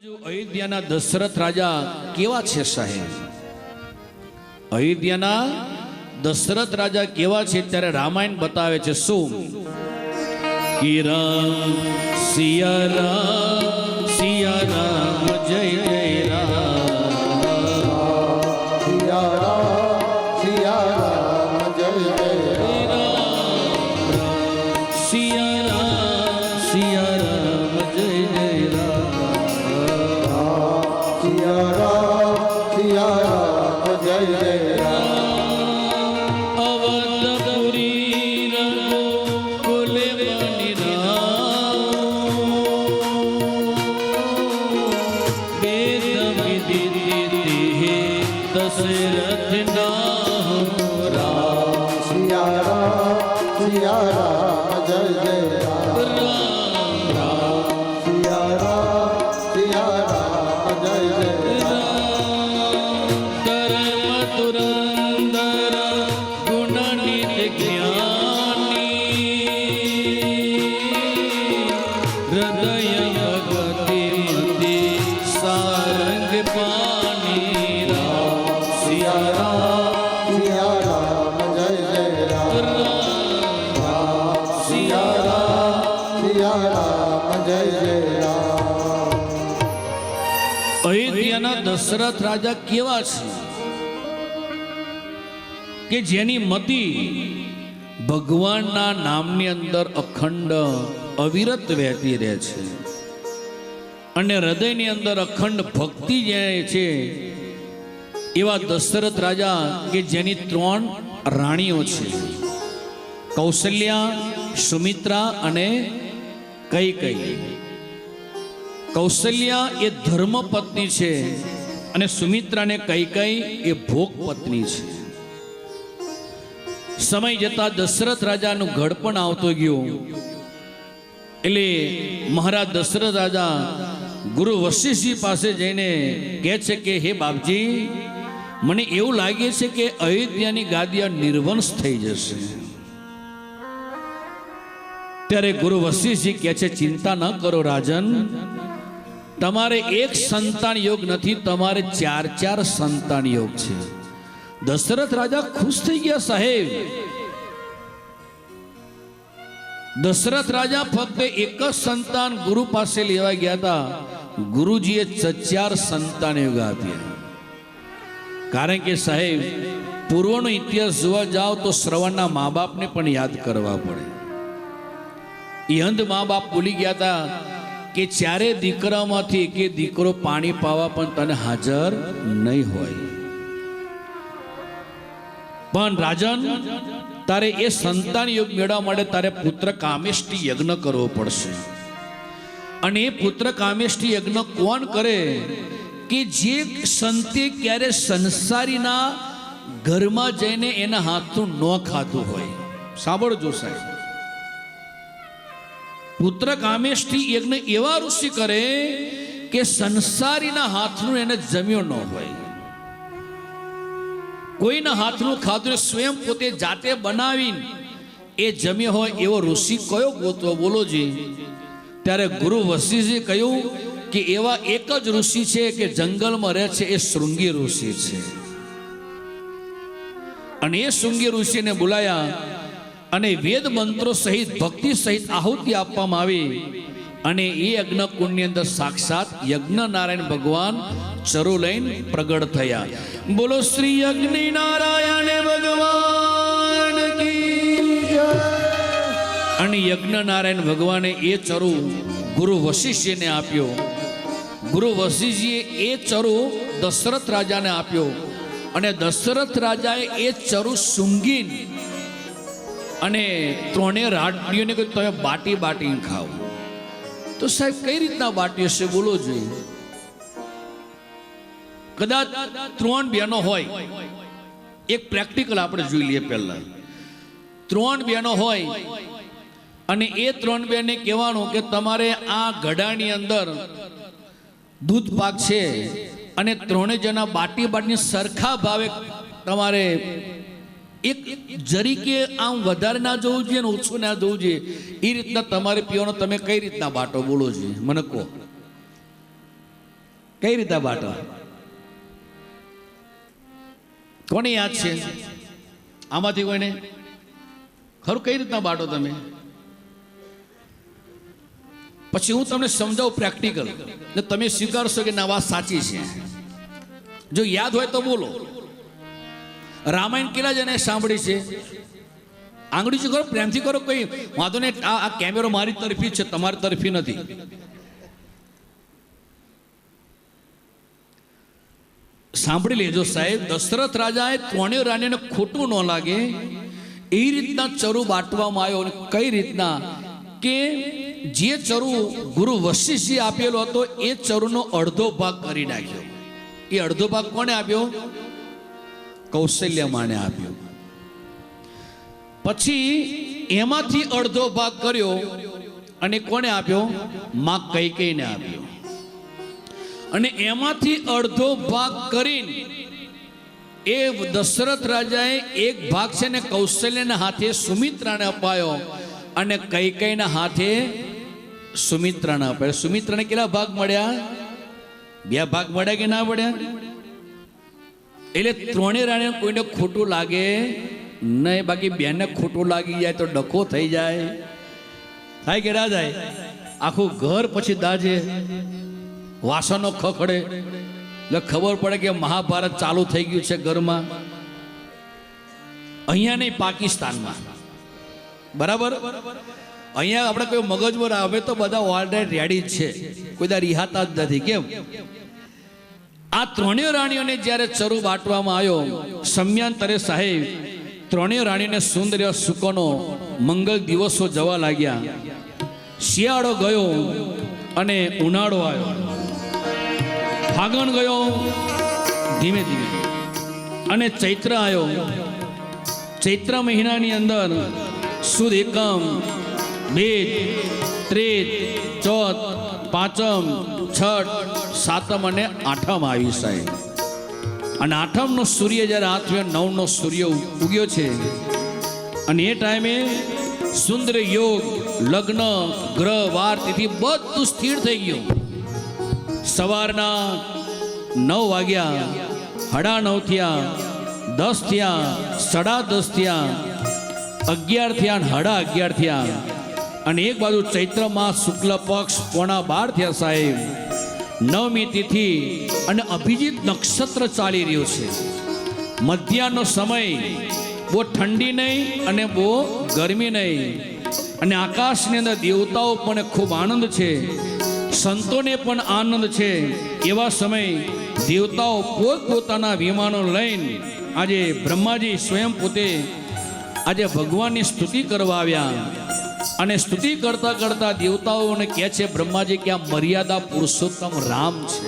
અયોધ્યાના દશરથ રાજા કેવા છે સાહેબ? અયોધ્યાના દશરથ રાજા કેવા છે ત્યારે રામાયણ બતાવે છે શું કે રામ સિયા રામ જય જય રામ સિયા રામ જય જય સિયા રામ જય જય રામ સિયા રામ જય જય અવધપુરી રઘુકુલે બની રામ વેદ વિદિતે દશરથ નામ રામ સિયા રામ જય જય સિયા રામ જય જય ધર્મ ધુરંધર ગુણનિત જ્ઞાની હૃદય ભગતિ મતિ સારંગ પાણી રામ સિયા રામ જય જય સિયા રામ જય જય અયોધ્યાના દશરથ રાજા કેવા છે કે જેની મતિ ભગવાનના નામની અંદર અખંડ અવિરત વહેતી રહે છે અને હૃદયની અંદર અખંડ ભક્તિ જે છે એવા દશરથ રાજા કે જેની 3 રાણીઓ છે, કૌશલ્યા, સુમિત્રા અને કૈકેયી. કૌશલ્યા એ ધર્મ પત્ની છે અને સુમિત્રા ને કૈકેયી એ ભોગ પત્ની છે. સમય જતા દશરથ રાજાનું ઘડપણ આવતો ગયું એટલે મહારાજ દશરથ રાજા ગુરુ વશિષ્ઠજી પાસે જઈને કહે છે કે હે બાપજી, મને એવું લાગે છે કે અયોધ્યાની ગાદી નિર્વંશ થઈ જશે. ત્યારે ગુરુ વશિષ્ઠજી કહે છે ચિંતા ન કરો રાજન, તમારે એક સંતાન યોગ નથી, તમારે 4 સંતાન યોગ છે. દશરથ રાજા ખુશ થઈ ગયા સાહેબ. દશરથ રાજા ફક્ત એક જ સંતાન ગુરુ પાસે લેવા ગયા હતા, ગુરુજીએ 4 સંતાન યોગ આપ્યા. કારણ કે સાહેબ પૂર્વનો ઇતિહાસ જોવા જાઓ તો શ્રવણના મા બાપને પણ યાદ કરવા પડે. એ અંધ મા બાપ ભૂલી ગયા હતા કે 4 દીકરામાંથી એક દીકરો પાણી પાવા પણ તને હાજર નહીં હોય. પણ રાજન, તારે એ સંતાન યોગ મેળવવા માટે તારે પુત્ર કામેષ્ટિ યજ્ઞ કરવો પડશે. અને એ પુત્ર કામેષ્ટિ યજ્ઞ કોણ કરે કે જે સંતે ક્યારે સંસારીના ઘરમાં જઈને એના હાથનું ન ખાધું હોય. સાંભળજો સાહેબ, પુત્ર કામેષ્ટિ યજ્ઞ એવા ઋષિ કરે કે સંસારીના હાથનું એને જમ્યો ન હોય. કોઈના હાથનું ખાધું સ્વયં પોતે જાતે બનાવીને એ જમ્યો હોય એવો ઋષિ કયો ગોતવો બોલો જી? ત્યારે ગુરુ વશિષ્ઠજી કહ્યું કે એવા એક જ ઋષિ છે કે જંગલમાં રહે છે, એ શૃંગી ઋષિ છે. અને એ શૃંગી ઋષિને બોલાયા અને વેદ મંત્રો સહિત ભક્તિ સહિત આહુતિ આપવામાં આવી. અને એ યજ્ઞ કુંડની અંદર સાક્ષાત યજ્ઞ નારાયણ ભગવાન ચરો લઈને પ્રગટ થયા. બોલો શ્રી યજ્ઞ નારાયણ ભગવાન કી જય. અને યજ્ઞ નારાયણ ભગવાને એ ચરુ ગુરુ વશિષ્ઠજીને આપ્યો. ગુરુ વશિષ્ઠજીએ એ ચરુ દશરથ રાજાને આપ્યો. અને દશરથ રાજાએ એ ચરુ સૂંઘીને અને 3 રાણીઓને કહ્યું તમે બાટી ખાઓ. તો સાહેબ કઈ રીતના બાટી હશે બોલો જોઈએ? કદાચ 3 બહેનો હોય, એક પ્રેક્ટિકલ આપણે જોઈ લઈએ. પહેલા 3 બહેનો હોય અને એ 3 બહેને કહેવાનું કે તમારે આ ઘડાની અંદર દૂધ પાક છે અને 3 જણા બાટી સરખા ભાવે તમારે એક જરીકે આમ વધારે ના જવું જોઈએ ને ઓછું ના જવું જોઈએ એ રીતના તમારે પીવાનો તમે કઈ રીતના બાટો બોલો છો મને કહો. કઈ રીતે બાટો? કોને યાદ છે આમાંથી કોઈને? ખરું કઈ રીતના બાટો તમે? પછી હું તમને સમજાવું પ્રેક્ટિકલ, ને તમે સ્વીકારશો કે ના વાત સાચી છે. જો યાદ હોય તો બોલો. રામાયણ કેટલા જણે સાંભળી છે? આંગળી શું કરો, પ્રેમથી કરો, કઈ વાંધો નહીં. આ કેમેરો મારી તરફી છે, તમારી તરફી નથી. સાંભળી લેજો સાહેબ. દશરથ રાજાએ ત્રણેય રાણીને ખોટું ન લાગે એ રીતના ચરુ બાંટવામાં આવ્યો. અને કઈ રીતના કે જે ચરુ ગુરુ વશિષ્ઠે આપેલો હતો એ ચરુનો અડધો ભાગ કરી નાખ્યો. એ અડધો ભાગ કોને આપ્યો? કૌશલ્ય માને આપ્યો. પછી એમાંથી અડધો ભાગ કર્યો અને કોને આપ્યો? માં કૈકેયીને આપ્યો. અને એમાંથી અડધો ભાગ કરીને એ દશરથ રાજાએ એક ભાગ છે ને કૌશલ્યના હાથે સુમિત્રાને અપાયો અને કૈકેયીના હાથે સુમિત્રાને અપાયો. સુમિત્રાને કેટલા ભાગ મળ્યા? 2 ભાગ મળ્યા કે ના મળ્યા? એટલે ત્રણેય રાણીને કોઈને ખોટું લાગે નહીં. બાકી બેનને ખોટું લાગી જાય તો ડખો થઈ જાય. થાય કે ના જાય? આખું ઘર પછી દાજે, વાસણો ખખડે, એટલે ખબર પડે કે મહાભારત ચાલુ થઈ ગયું છે ઘરમાં. અહીંયા નહીં, પાકિસ્તાનમાં. બરાબર? અહીંયા આપણે કોઈ મગજમાં આવે તો બધા ઓલરેડી રેડી જ છે, કોઈ દા રિહાતા જ નથી. કેમ? આ ત્રણેય રાણીઓને જ્યારે ચરુ બાંટવામાં આવ્યો, સમયાંતરે સાહેબ ત્રણેય રાણીને સુંદર સુકોનો મંગલ દિવસો જવા લાગ્યા. શિયાળો ગયો અને ઉનાળો આવ્યો. ફાગણ ગયો ધીમે ધીમે અને ચૈત્ર આવ્યો. ચૈત્ર મહિનાની અંદર સુદ એકમ, બેદ, ત્રેત, ચોથ, પાંચમ, છઠ, સાતમ અને આઠમ આવી સાહેબ. અને આઠમનો સૂર્ય જ્યારે હાથમાં 9નો સૂર્ય ઉગ્યો છે અને એ ટાઈમે સુંદર યોગ, લગ્ન, ગ્રહ, વાર, તિથિ બધું સ્થિર થઈ ગયું. સવારના 9 વાગ્યા, 9:30 થયા, 10 થયા, 10:30 થયા, 11 થયા, 11:30 થયા. અને એક બાજુ ચૈત્ર માસ શુક્લ પક્ષ 11:15 થયા સાહેબ. 9મી તિથિ અને અભિજીત નક્ષત્ર ચાલી રહ્યું છે. મધ્યાહનો સમય, બહુ ઠંડી નહીં અને બહુ ગરમી નહીં. અને આકાશની અંદર દેવતાઓ પણ ખૂબ આનંદ છે, સંતોને પણ આનંદ છે. એવા સમય દેવતાઓ પોતપોતાના વિમાનો લઈને આજે બ્રહ્માજી સ્વયં પોતે આજે ભગવાનની સ્તુતિ કરવા આવ્યા. અને સ્તુતિ કરતા કરતા દેવતાઓને કહે છે બ્રહ્માજી કે આ મર્યાદા પુરુષોત્તમ રામ છે,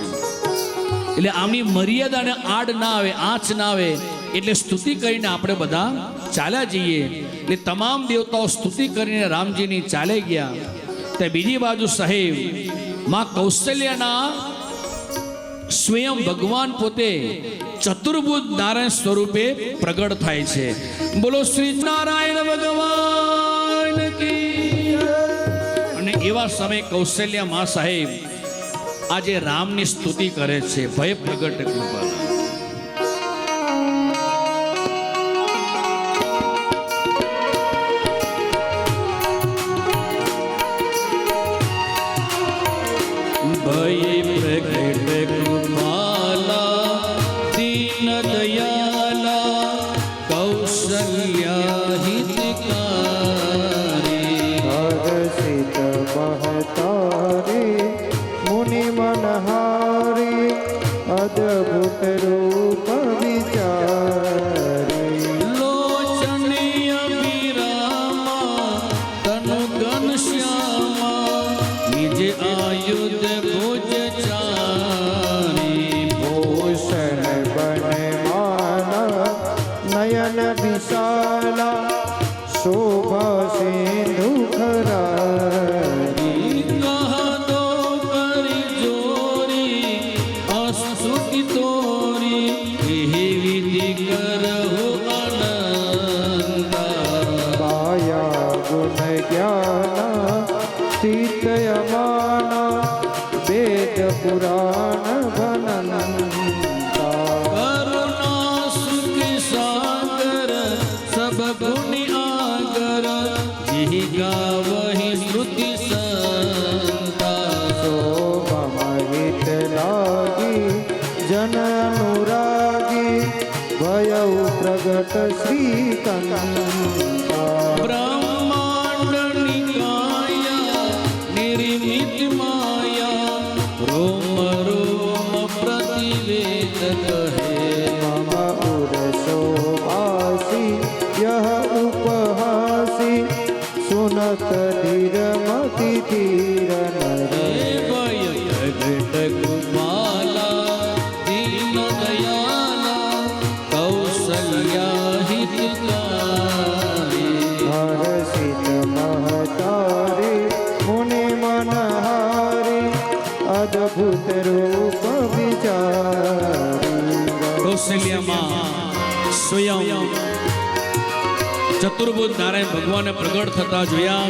એટલે આમની મર્યાદાને આડ ના આવે, આંચ ના આવે. એટલે સ્તુતિ કરીને આપણે બધા ચાલ્યા જઈએ. એટલે તમામ દેવતાઓ સ્તુતિ કરીને રામજીની ચાલે ગયા. તે બીજી બાજુ સાહેબ માં કૌશલ્યના સ્વયં ભગવાન પોતે ચતુર્ભુજ નારાયણ સ્વરૂપે પ્રગટ થાય છે. બોલો શ્રી નારાયણ ભગવાન કી. અને એવા સમય કૌશલ્ય માં સાહેબ આજે રામની સ્તુતિ કરે છે. ભય પ્રગટ કૃપાલા. ભય પ્રગટ કૃપાલા, દીન દયાલા, કૌશલ્યા હિતકારી. હર્ષિત બહતારી, મુનિ મનહારી, અદ્ભુત રૂપ વિચારી. લોચનીય વિરામા, તનુ ઘનશ્યામા, નિજ આયુધ ભુજ ચારી. ભૂષણ બને માના, નયન વિશાલા, શોભા સિંધુ ખરારી. કહદો કરી જોરી, અસ્તુતિ તોરી, પ્રીત લાગી જન અનુરાગી ભયઉ પ્રગટ શ્રી કંકા બ્રહ્માંડની કાયા નિર્મિત માયા રોમ રોમ પ્રતિવેદત હે મમ ઉરસો વાસી યહ ઉપહાસી સુનત ધીરમતિ ધીર નર ભય પ્રગટ કુમાલા દીન દયાલા કૌશલ્યા હિતકારી હર્ષિત મહતારે મુનિ મનહારે અદ્ભુત રૂપ વિચારી કૌશલ્યામાં સ્વયં ચતુર્ભુજ નારાયણ ભગવાને પ્રગટ થતા જોયા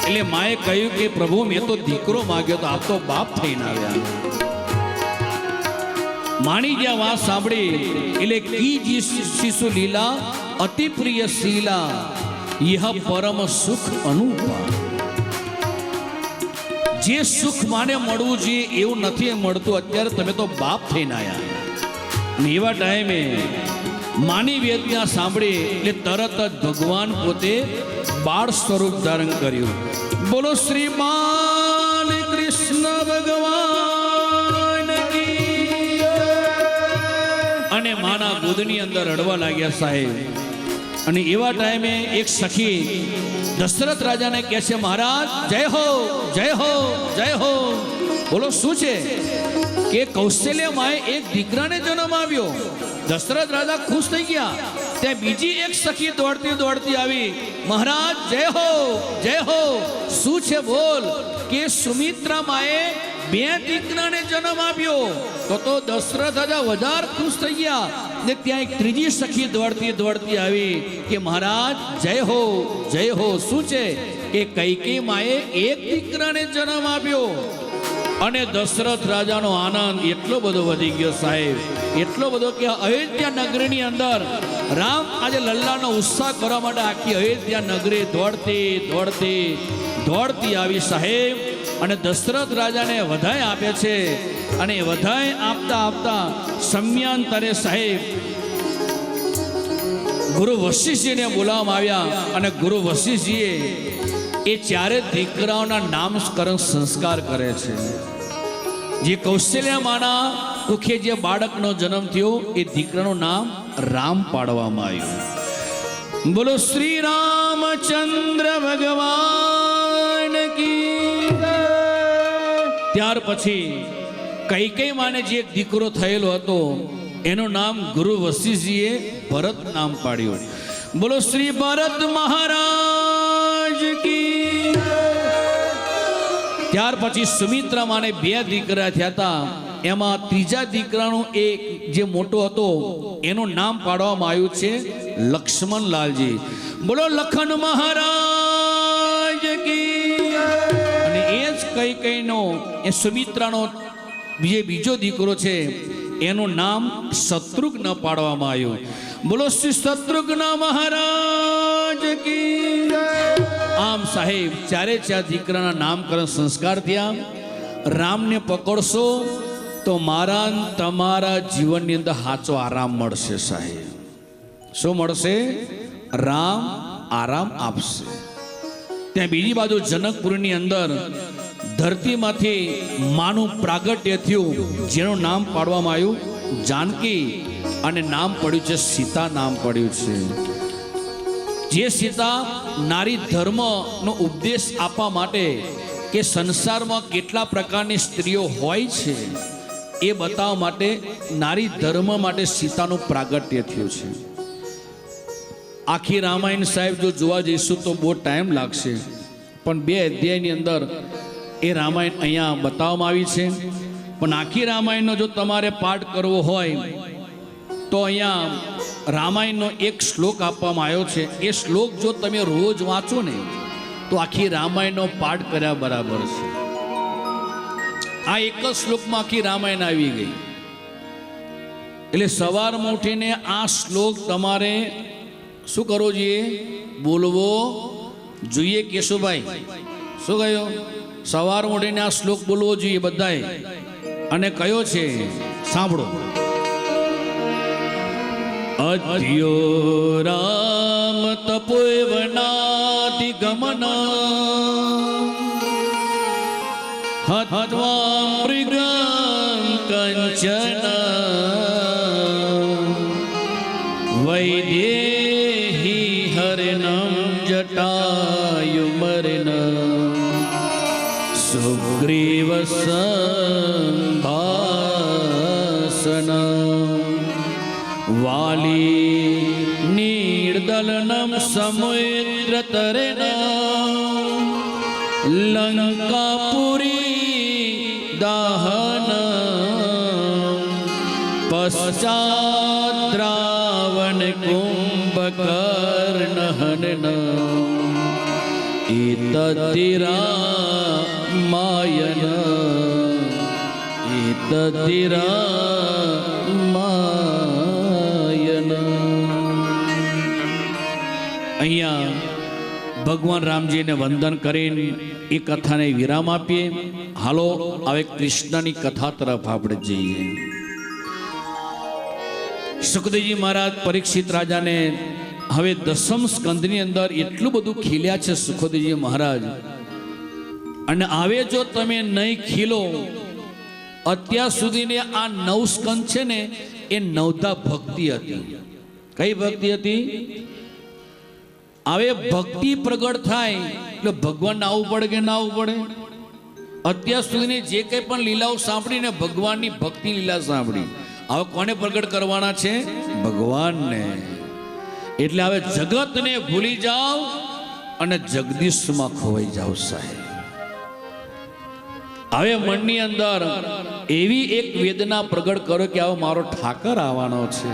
એટલે માએ કહ્યું કે પ્રભુ મેં તો દીકરો માગ્યો તો આપ તો બાપ થઈને આવ્યા. માણી જ્યાં વાત સાંભળી એટલે કી શિશુ લીલા અતિ પ્રિય શીલા યહ પરમ સુખ અનુપા. જે સુખ માને મળવું જોઈએ એવું નથી મળતું. અત્યારે તમે તો બાપ થઈને આવ્યા. અને એવા ટાઈમે માની વેદના સાંભળી એટલે તરત જ ભગવાન પોતે બાળ સ્વરૂપ ધારણ કર્યું. બોલો શ્રી બાલ કૃષ્ણ ભગવાન કી જય. અને માના ગોદની અંદર રડવા લાગ્યા સાહેબ. અને એવા ટાઈમે એક સખી દશરથ રાજાને કહે છે મહારાજ જય હો જય હો જય હો. બોલો શું છે કે કૌશલ્ય માએ એક દીકરાને જન્મ આવ્યો. દશરથ રાજા ખુશ થઈ ગયા. ત્યાં બીજી એક સખી દોડતી દોડતી આવી મહારાજ જય હો જય હો. શું છે બોલ કે સુમિત્રા માએ બે દીકરાને જન્મ આપ્યો. તો દશરથ રાજા વધારે ખુશ થઈ ગયા. ને ત્યાં એક ત્રીજી સખી દોડતી દોડતી આવી કે મહારાજ જય હો જય હો. શું છે કે કૈકેયી માએ એક દીકરાને જન્મ આપ્યો. અને દશરથ રાજાનો આનંદ એટલો બધો વધી ગયો સાહેબ, એટલો બધો કે અયોધ્યા નગરીની અંદર રામ આજે લલ્લાનો ઉત્સાહ કરવા માટે આખી અયોધ્યા નગરી દોડતી દોડતી દોડતી આવી સાહેબ. અને દશરથ રાજાને વધાઈ આપે છે. અને વધાઈ આપતા આપતા સમયાંતરે સાહેબ ગુરુ વશિષ્ઠજીને બોલાવવામાં આવ્યા. અને ગુરુ વશિષ્ઠજીએ એ ચારે દીકરાઓના નામકરણ સંસ્કાર કરે છે. જે કૌશલ્ય માના મુખે જે બાળકનો જન્મ થયો એ દીકરાનું નામ રામ પાડવામાં આવ્યું. બોલો શ્રી રામચંદ્ર ભગવાન કી જય. ત્યાર પછી કૈકેયી માને જે એક દીકરો થયેલો હતો એનું નામ ગુરુ વશિષ્ઠજીએ ભરત નામ પાડ્યું. બોલો શ્રી ભરત મહારાજ કી. ત્યાર પછી સુમિત્રા માને બે દીકરા થયા હતા. એમાં ત્રીજા દીકરાનો એક જે મોટો હતો એનું નામ પાડવામાં આવ્યું છે લક્ષ્મણલાલજી. બોલો લખન મહારાજ કી. અને એ જ કૈકેયીનો એ સુમિત્રાનો બીજો દીકરો છે એનું નામ શત્રુઘ્ન પાડવામાં આવ્યું. બોલો શ્રી શત્રુઘ્ન મહારાજ કી. આમ સાહેબ ચારે ચાર દીકરાના નામકરણ સંસ્કાર થયા. રામને પકડશો તો મારા તમારા જીવનની અંદર સાચો આરામ મળશે સાહેબ. શું મળશે? રામ આરામ આપશે. ત્યાં બીજી બાજુ જનકપુરની અંદર ધરતીમાંથી માનું પ્રાગટ્ય થયું, જેનું નામ પાડવામાં આવ્યું જાનકી. અને નામ પડ્યું છે સીતા નામ પડ્યું છે. જે સીતા નારી ધર્મનો ઉપદેશ આપવા માટે કે સંસારમાં કેટલા પ્રકારની સ્ત્રીઓ હોય છે એ બતાવવા માટે નારી ધર્મ માટે સીતાનું પ્રાગટ્ય થયું છે. આખી રામાયણ સાહેબ જો જોવા જઈશું તો બહુ ટાઈમ લાગશે, પણ 2 અધ્યાયની અંદર એ રામાયણ અહીંયા બતાવવામાં આવી છે. પણ આખી રામાયણનો જો તમારે પાઠ કરવો હોય તો અહીંયા રામાયણનો એક શ્લોક આપવામાં આવ્યો છે. એ શ્લોક જો તમે રોજ વાંચો ને તો આખી રામાયણનો પાઠ કર્યા બરાબર છે. આ એક જ શ્લોકમાં આખી રામાયણ આવી ગઈ. એટલે સવારમાં ઉઠીને આ શ્લોક તમારે શું કરવો જોઈએ? બોલવો જોઈએ. કેશુભાઈ શું કહ્યું? સવાર ઉઠીને આ શ્લોક બોલવો જોઈએ બધાએ. અને કયો છે સાંભળો. અધ્યો રામ તપોવનાદિગમન હત્વા મૃગં કંચન વૈદેહી હરણં જટાયુમર્ન સુગ્રીવ સંભાષણ વાલી નિર્દલનમ સમુદ્રતરેણ લંકાપુરી દહન પશ્ચાત રાવણ કુંભકર્ણ હનન ઇતતિરામાયન ઇતતિરામાયન. અહીંયા ભગવાન રામજીને વંદન કરીને એ કથાને વિરામ આપીએ. હાલો હવે કૃષ્ણની કથા તરફ આપણે જઈએ. સુખદેવજી મહારાજ પરીક્ષિત રાજાને હવે દસમ સ્કંદની અંદર એટલું બધું ખીલ્યા છે સુખદેવજી મહારાજ. અને હવે જો તમે નહીં ખીલો, અત્યાર સુધીને આ 9 સ્કંદ છે ને એ 9તા ભક્તિ હતી. કઈ ભક્તિ હતી? હવે ભક્તિ પ્રગટ થાય એટલે ભગવાનને આવવું પડે કે ના આવવું પડે? અત્યાર સુધીની જે કંઈ પણ લીલાઓ સાંભળીને ભગવાનની ભક્તિ લીલા સાંભળી, હવે કોને પ્રગટ કરવાના છે? ભગવાનને. એટલે હવે જગતને ભૂલી જાઓ અને જગદીશમાં ખોવાઈ જાઓ સાહેબ. હવે મનની અંદર એવી એક વેદના પ્રગટ કરો કે હવે મારો ઠાકર આવવાનો છે,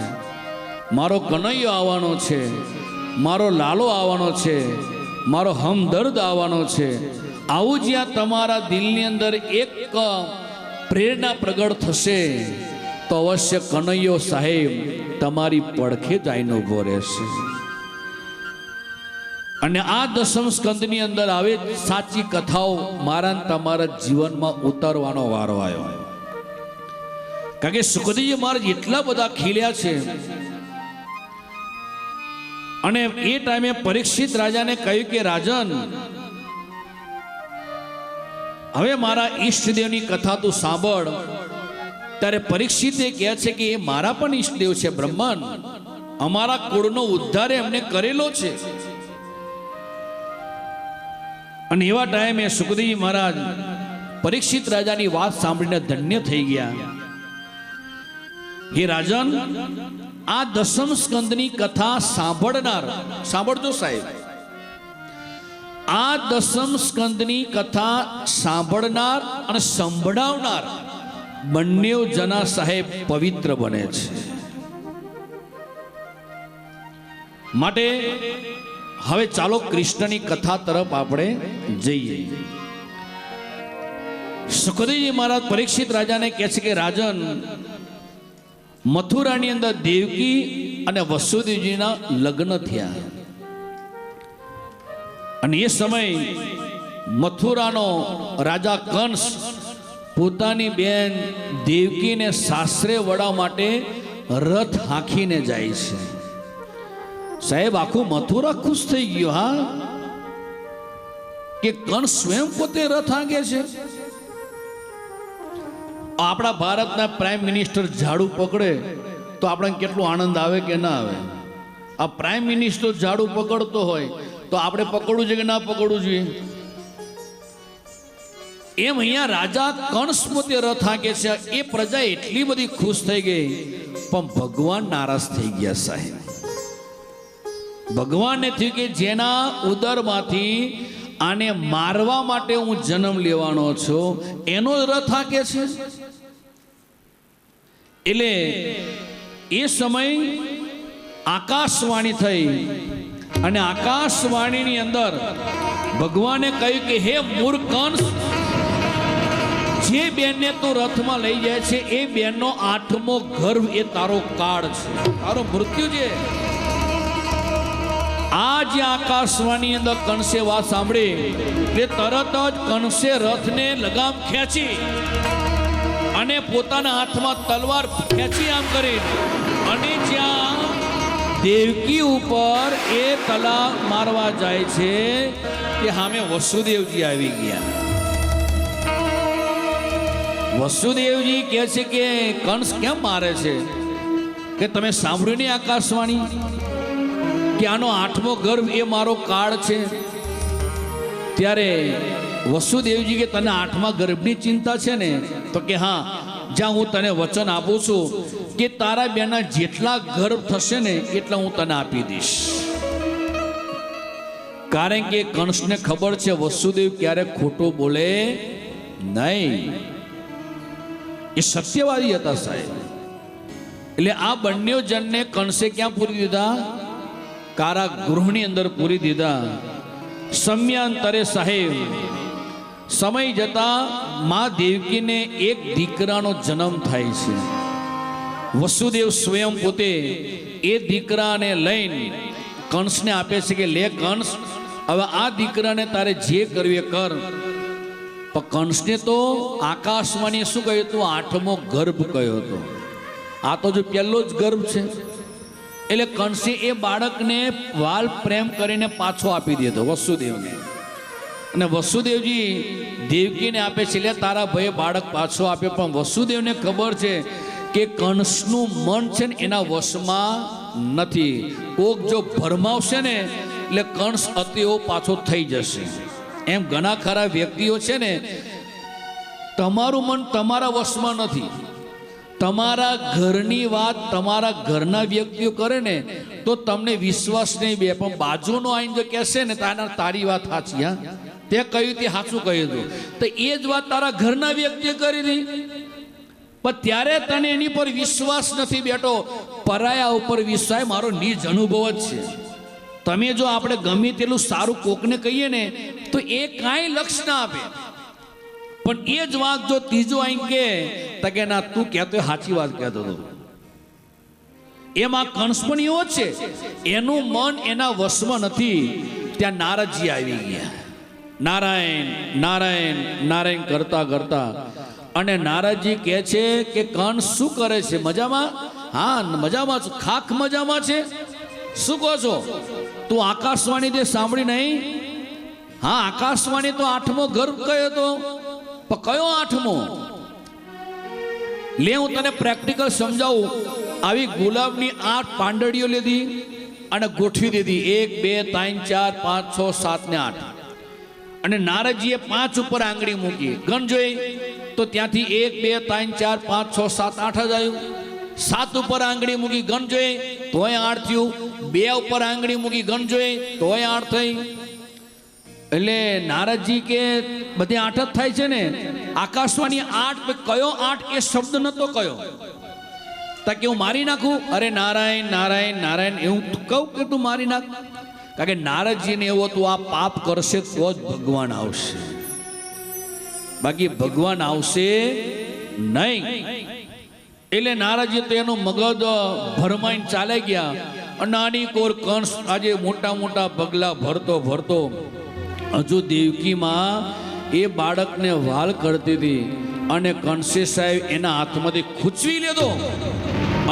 મારો કનૈયો આવવાનો છે, મારો લાલો આવવાનો છે, મારો હમદર્દ આવવાનો છે. આવું જ્યાં તમારા દિલની અંદર એક પ્રેરણા પ્રગટ થશે તો અવશ્ય કનૈયો સાહેબ તમારી પડખે જ આવીને ઊભો રહેશે. અને આ દસમ સ્કંદની અંદર આવે સાચી કથાઓ મારા તમારા જીવનમાં ઉતારવાનો વારો આવ્યો. કારણ કે સુખદેવજી મહારાજ એટલા બધા ખીલ્યા છે. અને એ ટાઈમે પરીક્ષિત રાજાને કહ્યું કે રાજન, હવે મારા ઈષ્ટદેવની કથા તું સાંભળ. ત્યારે પરીક્ષિતે કહે છે કે એ મારા પણ ઈષ્ટદેવ છે બ્રહ્મન, અમારા કુળનો ઉદ્ધાર એમને કરેલો છે. અને એવા ટાઈમે સુખદેવજી મહારાજ પરીક્ષિત રાજાની વાત સાંભળીને ધન્ય થઈ ગયા. હે રાજન, આ દસમ સ્કંદની કથા સાંભળનાર, સાંભળજો સાહેબ, આ દસમ સ્કંદની કથા સાંભળનાર અને સંભળાવનાર બંને જના સાહેબ પવિત્ર બને છે. માટે હવે ચાલો કૃષ્ણની કથા તરફ આપણે જઈએ. સુખદેવજી મહારાજ પરીક્ષિત રાજાને કહે છે કે રાજન, મથુરાની અંદર દેવકી અને વસુદેવજીના લગ્ન થયા. અને એ સમય મથુરાનો રાજા કંસ પોતાની બેન દેવકીને સાસરે વળવા માટે રથ હાંકીને જાય છે. સાહેબ આખું મથુરા ખુશ થઈ ગયું. હા, કે કંસ સ્વયં પોતે રથ હાંકે છે. આપણા ભારતના પ્રાઇમ મિનિસ્ટર ઝાડુ પકડે તો આપણને કેટલો આનંદ આવે કે ના આવે? આ પ્રાઇમ મિનિસ્ટર ઝાડુ પકડતો હોય તો આપણે પકડવું જોઈએ કે ના પકડવું જોઈએ? એમ અહીંયા રાજા કંસ પોતે રથ હાંકે છે. એ પ્રજા એટલી બધી ખુશ થઈ ગઈ, પણ ભગવાન નારાજ થઈ ગયા સાહેબ. ભગવાનને થયું કે જેના ઉદરમાંથી આને મારવા માટે હું જન્મ લેવાનો છું એનો રથ હાંકે છે. એટલે એ સમય આકાશવાણી થઈ અને આકાશવાણીની અંદર ભગવાને કહ્યું કે હે મૂર્ખ કંસ, જે બેનને તું રથમાં લઈ જાય છે એ બેનનો 8મો ગર્ભ એ તારો કાળ છે, તારો મૃત્યુ છે. આ જે આકાશવાણી અંદર કંસે વાત સાંભળી તે તરત જ કંસે રથને લગામ ખેંચી અને પોતાના હાથમાં તલવાર ખેંચી આમ કરી અને જ્યાં દેવકી ઉપર એ તલવાર મારવા જાય છે તે સામે વસુદેવજી આવી ગયા. વસુદેવજી કહે છે કે કંસ કેમ મારે છે? કે તમે સાંભળ્યું નહીં આકાશવાણી કે આનો 8મો ગર્ભ એ મારો કાળ છે? ત્યારે વસુદેવજી કે તને 8મા ગર્ભની ચિંતા છે ને? તો કે હા, જ્યાં હું તને વચન આપું છું કે તારા બેના જેટલા ગર્ભ થશે ને એટલા હું તને આપી દઈશ. કારણ કે કંસને ખબર છે વસુદેવ ક્યારેક ખોટું બોલે નહીં, એ સત્યવાદી હતા સાહેબ. એટલે આ બંને જણને કંસે ક્યાં પૂરી દીધા? કારાગૃહની અંદર પૂરી દીધા. સમયાંતરે સાહેબ સમય જતા મા દેવકીને એક દીકરાનો જન્મ થાય છે. વસુદેવ સ્વયં પોતે એ દીકરાને લઈને કંસને આપે છે કે લે કંસ, હવે આ દીકરાને તારે જે કરવું એ કર. પણ કંસને તો આકાશવાણીએ શું કહ્યું હતું? 8મો ગર્ભ કહ્યો હતો. આ તો જો પહેલો જ ગર્ભ છે. એટલે કંસે એ બાળકને વાલ પ્રેમ કરીને પાછો આપી દીધો વસુદેવને. અને વસુદેવજી દેવકીને આપે છે, એટલે તારા ભાઈ બાળક પાછો આપે. પણ વસુદેવને ખબર છે કે કંસનું મન છે ને એના વશમાં નથી. કોક જો ભરમાવશે ને એટલે કંસ અતિઓ પાછો થઈ જશે. એમ ઘણા ખરા વ્યક્તિઓ છે ને, તમારું મન તમારા વશમાં નથી. તમારા ઘરની વાત તમારા ઘરના વ્યક્તિઓ કરે ને તો તમને વિશ્વાસ નહીં બે, પણ બાજુનો આઈને જો કહેશે ને તારી વાત સાચી, હા તે કહ્યું તે સાચું કહ્યું હતું, તો એ જ વાત તારા ઘરના વ્યક્તિએ કરી હતી. પણ ત્યારે તને એની પર વિશ્વાસ નથી બેઠો. પરાયા ઉપર વિશ્વાસ મારો નિજ અનુભવ જ છે. તમે જો આપણે ગમે તેટલું સારું કોકને કહીએ ને તો એ કાંઈ લક્ષ ના આપે. પણ એ જ વાત જો ત્રીજો આઈ કે ના તું કહેતો સાચી વાત કહેતો હતો. એમાં કંસ પણ એવો જ છે, એનું મન એના વશમાં નથી. ત્યાં નારદજી આવી ગયા. નારાયણ નારાયણ નારાયણ કરતા કરતા અને નારદજી કહે છે કે કંસ શું કરે છે? મજામાં? હા મજામાં છું. ખાખ મજામાં છે? શું કહો છો? તું આકાશવાણી તે સાંભળી નહીં? હા આકાશવાણી તો 8મો ગર્ભ કયો હતો. પણ કયો 8મો? લે હું તને પ્રેક્ટિકલ સમજાવું. આવી ગુલાબની 8 પાંડળીઓ લીધી અને ગોઠવી દીધી. 1 2 3 4 5 6 7 ને 8. અને નારદજીએ 5 ઉપર આંગળી મૂકી. ગણ જોઈ તો ત્યાંથી 1 2 3 4 5 6 7 8 જ આવ્યું. 7 ઉપર આંગળી મૂકી. ગણ જોઈ તોય 8 થયું. 2 ઉપર આંગળી મૂકી. ગણ જોઈ તોય 8 થઈ. એટલે નારદજી કે બધી 8 જ થાય છે ને? આકાશવાણી 8, કયો 8 એ શબ્દ નતો કયો. તા કે હું મારી નાખું? અરે નારાયણ નારાયણ નારાયણ એવું કહું કે તું મારી નાખ. કારણ કે નારદજીને એવો તું આ પાપ કરશે તો જ ભગવાન આવશે, બાકી ભગવાન આવશે નહીં. એટલે નારદજી તો એનું મગજ ભરમાઈને ચાલે ગયા. નાની કોર કંસ આજે મોટા મોટા પગલા ભરતો ભરતો હજુ દેવકીમાં એ બાળકને વાલ કરતી હતી અને કંસે સાહેબ એના હાથમાંથી ખૂંચવી લીધો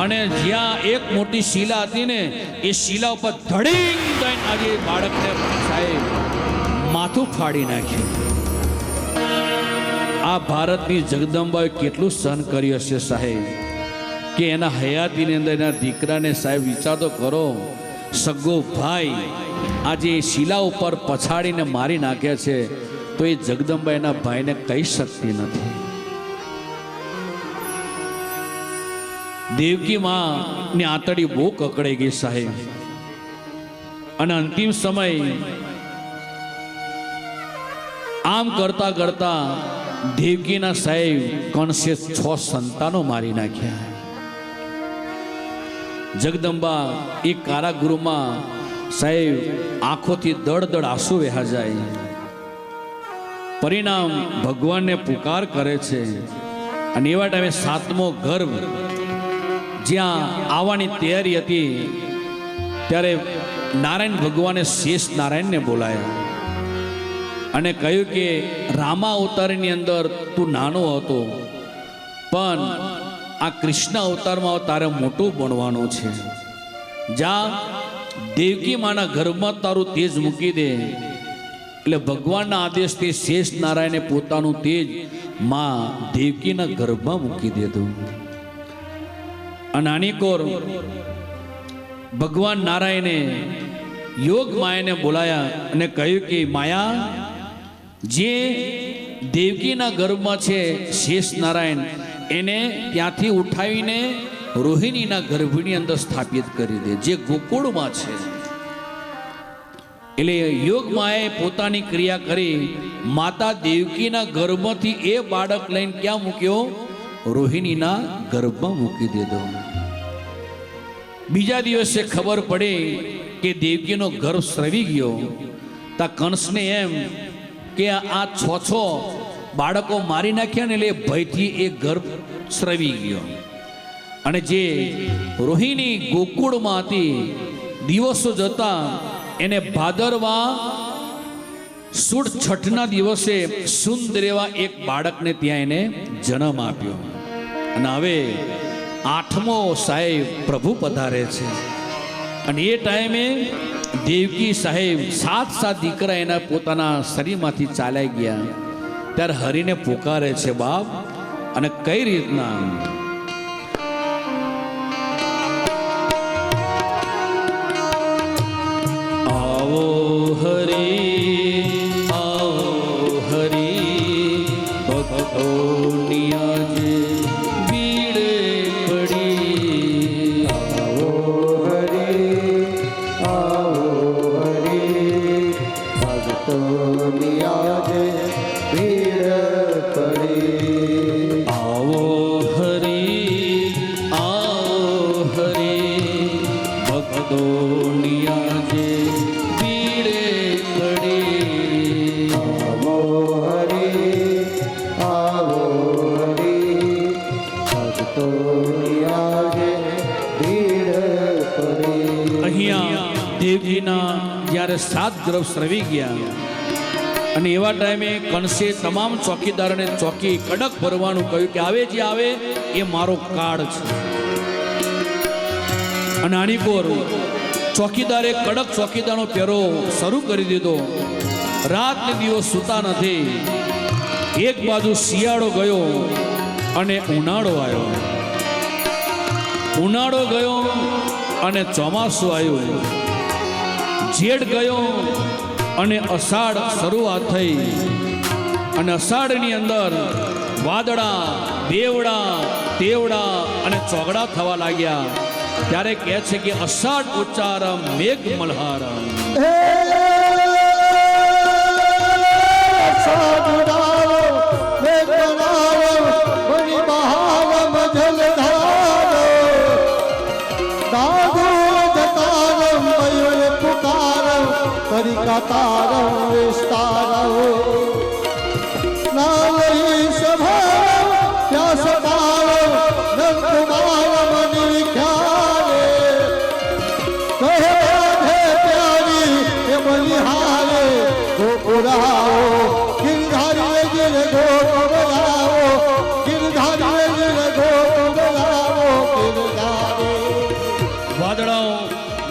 અને જ્યાં એક મોટી શિલા હતી ને એ શિલા ઉપર ધડીંગ દઈને આજે બાળકને સાહેબ માથું ફાડી નાખ્યું. આ ભારતની જગદંબાએ કેટલું સહન કર્યું હશે સાહેબ, કે એના હયાતીની અંદર એના દીકરાને સાહેબ વિચાર તો કરો. સગો ભાઈ આજે શિલા ઉપર પછાડીને મારી નાખ્યા છે તો એ જગદંબા એના ભાઈને કહી શકતી નથી. દેવકી માં ની આંતડી બહુ કકડાઈ ગઈ સાહેબ. અને અંતિમ સમય આમ કરતા કરતા દેવકીના સાહેબ કંસે 6 સંતાનો મારી નાખ્યા. જગદંબા એ કારાગૃહમાં સાહેબ આંખોથી દળ દળ આંસુ વહ્યા જાય. પરિણામ ભગવાનને પુકાર કરે છે. અને એવા ટાઈમે 7મો ગર્ભ જ્યાં આવવાની તૈયારી હતી ત્યારે નારાયણ ભગવાને શેષ નારાયણને બોલાયા અને કહ્યું કે રામા અવતારની અંદર તું નાનો હતો, પણ આ કૃષ્ણ અવતારમાં તારે મોટું બનવાનું છે. જા દેવકી માના ગર્ભમાં તારું તેજ મૂકી દે. એટલે ભગવાનના આદેશથી શેષ નારાયણે પોતાનું તેજ માં દેવકીના ગર્ભમાં મૂકી દીધું. અને આનીકોર ભગવાન નારાયણે યોગ માયાને બોલાયા અને કહ્યું કે માયા, જે દેવકીના ગર્ભમાં છે શેષ નારાયણ, એને ત્યાંથી ઉઠાવીને રોહિણીના ગર્ભની અંદર સ્થાપિત કરી દે, જે ગોકુળમાં છે. એટલે યોગ માયાએ પોતાની ક્રિયા કરી માતા દેવકીના ગર્ભમાંથી એ બાળક લઈને ક્યાં મૂક્યો? રોહિણીના ગર્ભમાં મૂકી દીધો. બીજા દિવસે ખબર પડી કે દેવકીનો ગર્ભ સ્રવી ગયો. તા કંસને એમ કે આ છ બાળકો મારી નાખ્યા ને, એટલે ભયથી એ ગર્ભ સ્રવી ગયો. અને જે રોહિણી ગોકુળમાં હતી, દિવસો જતા એને ભાદરવા સુદ છઠના દિવસે સુંદર એવા એક બાળકને ત્યાં એને જન્મ આપ્યો. અને હવે 8મો સાહેબ પ્રભુ પધારે છે. અને એ ટાઈમે દેવકી સાહેબ 7 દીકરા એના પોતાના શરીરમાંથી ચાલ્યા ગયા. ત્યારે હરિને પુકારે છે બાપ. અને કઈ રીતના? આવો હરી, આવો હરી, ભક્તોની આજે ભીડે પડી. આવો હરી, આવો હરી, ભક્તોની આજે ભીડ પડી. આવો હરી, આવો હરી, ભક્તોની આજે ભીડે પડી. આવો હરી, આવો હરી, ભક્તોની આજે ભીડ પડી. અહીંયા દેવજીના જ્યારે 7 ગર્ભ સ્રવી ગયા, અને એવા ટાઈમે કંસે તમામ ચોકીદારોને ચોકી કડક ભરવાનું કહ્યું કે આવે જે આવે એ મારો કાળ છે. અને આનીકોર ચોકીદારે કડક ચોકીદારનો પહેરો શરૂ કરી દીધો. રાત ને દિવસ સૂતા નથી. એક બાજુ શિયાળો ગયો અને ઉનાળો આવ્યો, ઉનાળો ગયો અને ચોમાસું આવ્યું, જેઠ ગયો અને અષાઢ શરૂઆત થઈ. અને અષાઢની અંદર વાદળા, દેવડા, તેવડા અને ચોગડા થવા લાગ્યા. ત્યારે કહે છે કે અષાઢ ઉચ્ચારમ મેઘ મલ્હારમ. તારમ વિસ્તારમ નાલઈ સભારમ ત્યાસકારમ નંદકુમારમ નિખ્યારે કહે રાધે પ્યારી એ બલિહારે ગોકુરાઓ ગિરધારી ગિર ગોકુરાઓ ગિરધારી ગિર ગોકુરાઓ ગિરધારી. વાદળાઓ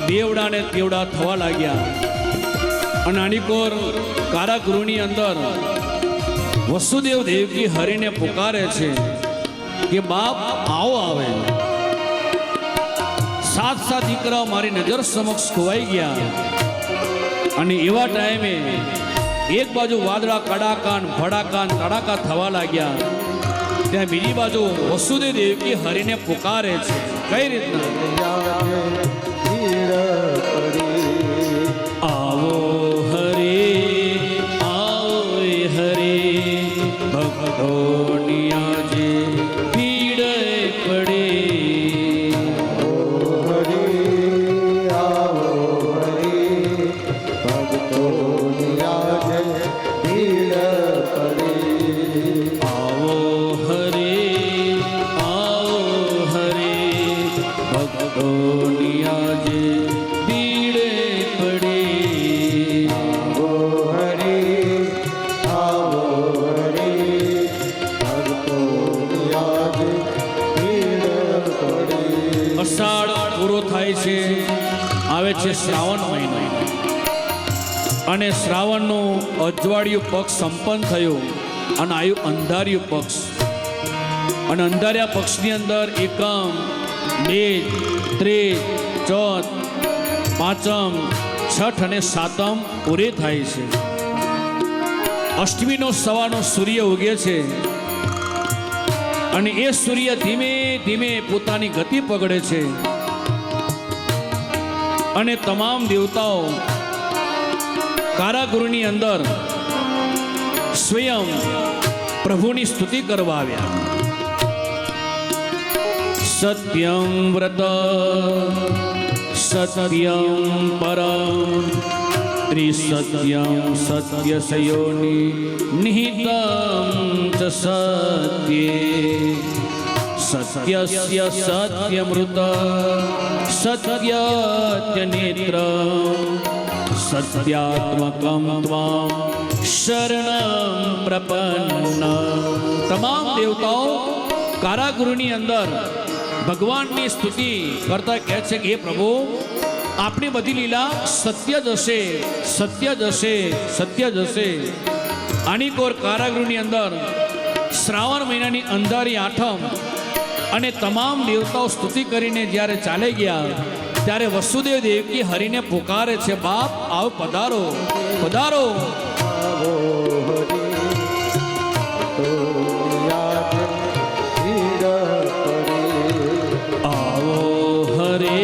દેવડા ને તેવડા થવા લાગ્યા. અને આનીકોર કારાગૃહની અંદર વસુદેવ દેવકી હરિને પુકારે છે કે બાપ આવો આવે. 7 દીકરાઓ મારી નજર સમક્ષ ખોવાઈ ગયા. અને એવા ટાઈમે એક બાજુ વાદળા કડાકાન ભડાકાન તડાકા થવા લાગ્યા, ત્યાં બીજી બાજુ વસુદેવ દેવકી હરિને પુકારે છે. કઈ રીતના? આવો હરે, આવો હરે, ભક્તોની આજે ભીડ પડી. આવો હરી, ભક્તોની આજે ભીડ પડી. આવો હરે, આવો હરે, ભક્તોની આજે ભીડ થાય છે. આવે છે શ્રાવણ મહિનો અને શ્રાવણનું અજવાળિયું પક્ષ સંપન્ન થયું અને આવ્યું અંધારિયું પક્ષ. અને અંધારિયા પક્ષની અંદર એકમ, બેજ, ત્રેજ, ચોથ, પાંચમ, છઠ અને સાતમ પૂરી થાય છે. અષ્ટમીનો સવારનો સૂર્ય ઉગે છે અને એ સૂર્ય ધીમે ધીમે પોતાની ગતિ પકડે છે અને તમામ દેવતાઓ કારાગૃહની અંદર સ્વયં પ્રભુની સ્તુતિ કરવા આવ્યા. સત્યમ વ્રત સત્યમ પરમ ત્રિસત્યમ સત્યસયોની નિહિતમ ચ સત્યે સત્યસ્ય સત્યમૃત સત્યનેત્ર સત્યાત્મકમ ત્વામ શરણમ પ્રપન્ન. તમામ દેવતાઓ કારાગૃહની અંદર ભગવાનની સ્તુતિ કરતા કહે છે કે હે પ્રભુ, આપણી બધી લીલા સત્ય જ હશે, સત્ય જ હશે, સત્ય જ હશે. આની કોર કારાગૃહની અંદર શ્રાવણ મહિનાની અંધારી આઠમ અને તમામ દેવતાઓ સ્તુતિ કરીને જ્યારે ચાલે ગયા ત્યારે વસુદેવ દેવકી હરિને પુકારે છે, બાપ આવ પધારો, પધારો. આવો હરિ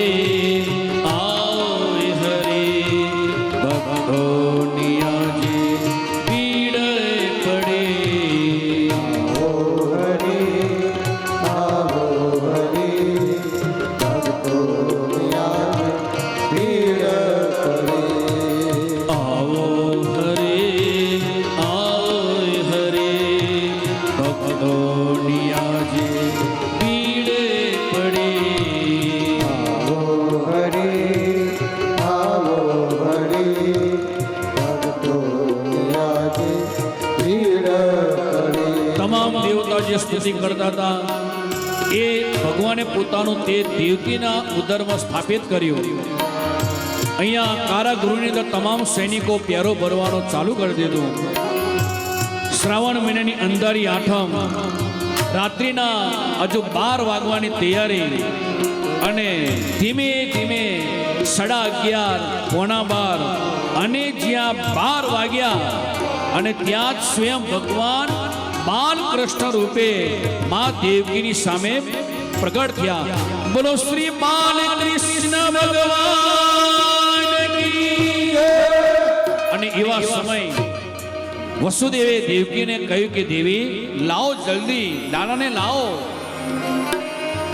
સ્તુતિ કરતા હતા એ ભગવાને પોતાનું તે દેવકીના ઉદરમાં સ્થાપિત કર્યું. અહીંયા કારાગૃહની અંદર તમામ સૈનિકો પ્યારો ભરવાનો ચાલુ કરી દીધું. શ્રાવણ મહિનાની અંધારી આઠમ, રાત્રિના હજુ 12 વાગવાની તૈયારી અને ધીમે ધીમે 11:30, 11:15 અને જ્યાં 12 વાગ્યા અને ત્યાં જ સ્વયં ભગવાન બાલકૃષ્ણ રૂપે મા દેવકીની સામે પ્રગટ થયા. બોલો શ્રી બાલકૃષ્ણ ભગવાન કી જય. અને એવા સમય વસુદેવે દેવકીને કહ્યું કે દેવી, લાવો જલ્દી, લાલાને લાવો,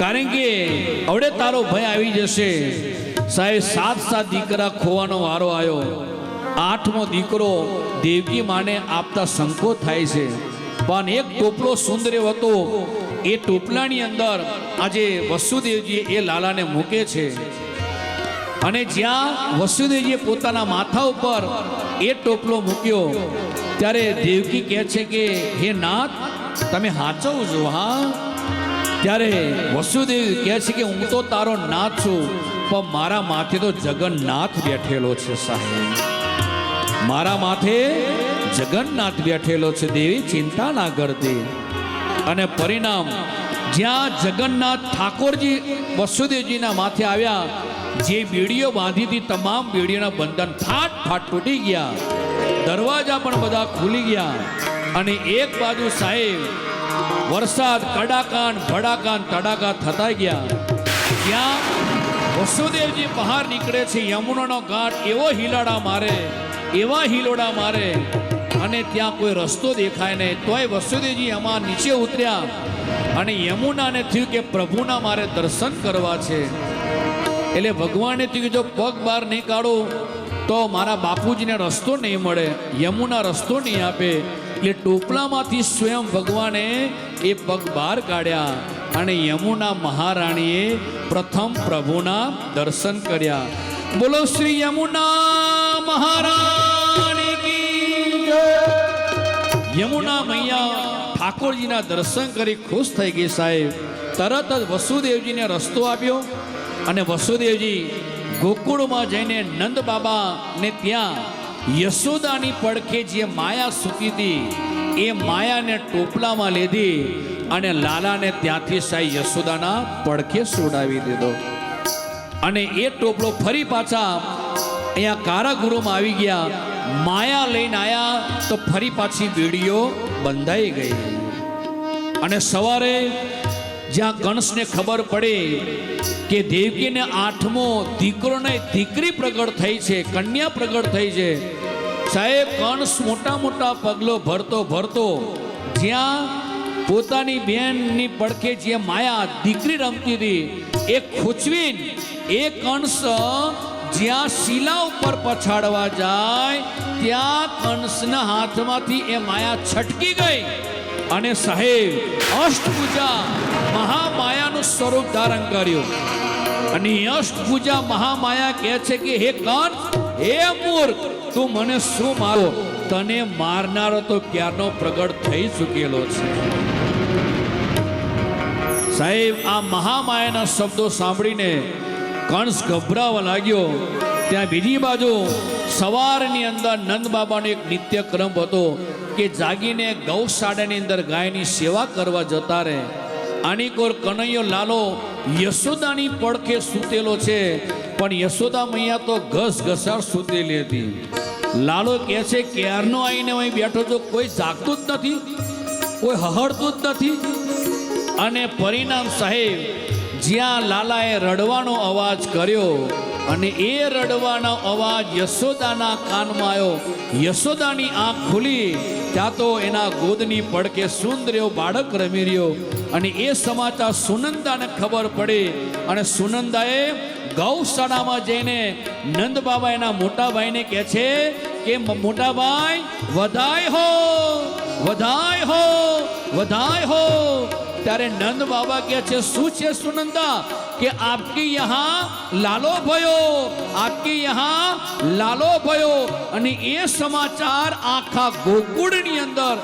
કારણ કે હવે તારો ભય આવી જશે. સાહેબ 7 દીકરા ખોવાનો વારો આવ્યો. 8મો દીકરો દેવકી માને આપતા સંકોચ થાય છે. પણ એક ટોપલો સુંદર હતો, એ ટોપલાની અંદર આજે વસુદેવજી એ લાલાને મૂકે છે અને જ્યાં વસુદેવજીએ પોતાના માથા ઉપર એ ટોપલો મૂક્યો ત્યારે દેવકી કહે છે કે હે નાથ, તમે હાચવજો. હા, ત્યારે વસુદેવ કહે છે કે હું તો તારો નાથ છું, પણ મારા માથે તો જગન્નાથ બેઠેલો છે. સાહેબ, મારા માથે જગન્નાથ બેઠેલો છે. દેવી ચિંતા ના કરતી. અને પરિણામ જ્યાં જગન્નાથ ઠાકોરજી વસુદેવજીના માથે આવ્યા, જે બીડીઓ બાંધી હતી તમામ બીડીઓના બંધન ફાટ ફાટ તૂટી ગયા. દરવાજા પણ બધા ખુલી ગયા અને એક બાજુ સાહેબ વરસાદ કડાકાન ભડાકાન તડાકા થતા ગયા. જ્યાં વસુદેવજી બહાર નીકળે છે, યમુનાનો ઘાટ એવો હિલાડા મારે, એવા હિલોડા મારે અને ત્યાં કોઈ રસ્તો દેખાય નહીં. તોય વસુદેવજી એમાં નીચે ઉતર્યા અને યમુનાને થયું કે પ્રભુના મારે દર્શન કરવા છે. એટલે ભગવાને થયું કે જો પગ બહાર નહીં કાઢો તો મારા બાપુજીને રસ્તો નહીં મળે, યમુના રસ્તો નહીં આપે. એટલે ટોપલામાંથી સ્વયં ભગવાને એ પગ બહાર કાઢ્યા અને યમુના મહારાણીએ પ્રથમ પ્રભુના દર્શન કર્યા. બોલો શ્રી યમુના મહારાણી કી જય. યમુના મૈયા ઠાકોરજીના દર્શન કરી ખુશ થઈ ગઈ. સાહેબ, તરત જ વસુદેવજીને રસ્તો આપ્યો અને વસુદેવજી ગોકુળમાં જઈને નંદ બાબાને ત્યાં યશોદાની પડખે જે માયા સૂતી હતી એ માયાને ટોપલામાં લીધી અને લાલાને ત્યાંથી સાઈ યશોદાના પડખે સોડાવી દીધો. અને એ ટોપલો ફરી પાછા અહીંયા કારાગૃહમાં આવી ગયા. માયા લઈને આયા તો ફરી પાછી બેડીઓ બંધાઈ ગઈ. અને સવારે જ્યાં કંસને ખબર પડી કે દેવકીને 8મો દીકરો ને દીકરી પ્રગટ થઈ છે, કન્યા પ્રગટ થઈ છે, સાહેબ કંસ મોટા મોટા પગલો ભરતો ભરતો જ્યાં પોતાની બહેનની પડખે જે માયા દીકરી રમતી હતી એ ખૂંચવીને એ કંસ જ્યાં શિલા ઉપર પછાડવા જાય ત્યાં કંસના હાથમાંથી એ માયા છટકી ગઈ અને સાહેબ અષ્ટભુજા મહામાયાનું સ્વરૂપ ધારણ કર્યું. અને અષ્ટભુજા મહામાયા કહે છે કે હે કંસ, હે મૂર્ખ, તું મને શું મારો? તને મારનારો તો ક્યારનો પ્રગટ થઈ ચૂકેલો છે. સાહેબ આ મહામાયાના શબ્દો સાંભળીને કંસ ગભરાવા લાગ્યો. ત્યાં બીજી બાજુ સવારની અંદર નંદ બાબાનો એક નિત્યક્રમ હતો કે જાગીને ગૌશાળાની અંદર ગાયની સેવા કરવા જતા રહે. આની કોર કનૈયો લાલો યશોદાની પડખે સૂતેલો છે, પણ યશોદા મૈયા તો ઘસઘસાર સૂતેલી હતી. લાલો કહે છે ક્યારનો આવીને અહીં બેઠો છો, કોઈ જાગતું જ નથી, કોઈ હહડતું જ નથી. અને પરિણામ સાહેબ જ્યાં લાલાએ રડવાનો અવાજ કર્યો અને એ રડવાનો અવાજ યશોદાના કાનમાં આવ્યો, યશોદાની આંખ ખુલી, ત્યાં તો એના ગોદની પડકે સુંદર એવો બાળક રમી રહ્યો. અને એ સમાચાર સુનંદાને ખબર પડી અને સુનંદાએ ગૌશાળામાં જઈને નંદ બાબા એના મોટા ભાઈને કહે છે કે મોટા ભાઈ વધાય હો, વધાય હો, વધાય હો. ત્યારે નંદ બાબા કહે છે શું છે સુનંદા? કે આપકે યહાં લાલો ભયો, આપકે યહાં લાલો ભયો. અને એ સમાચાર આખા ગોકુળની અંદર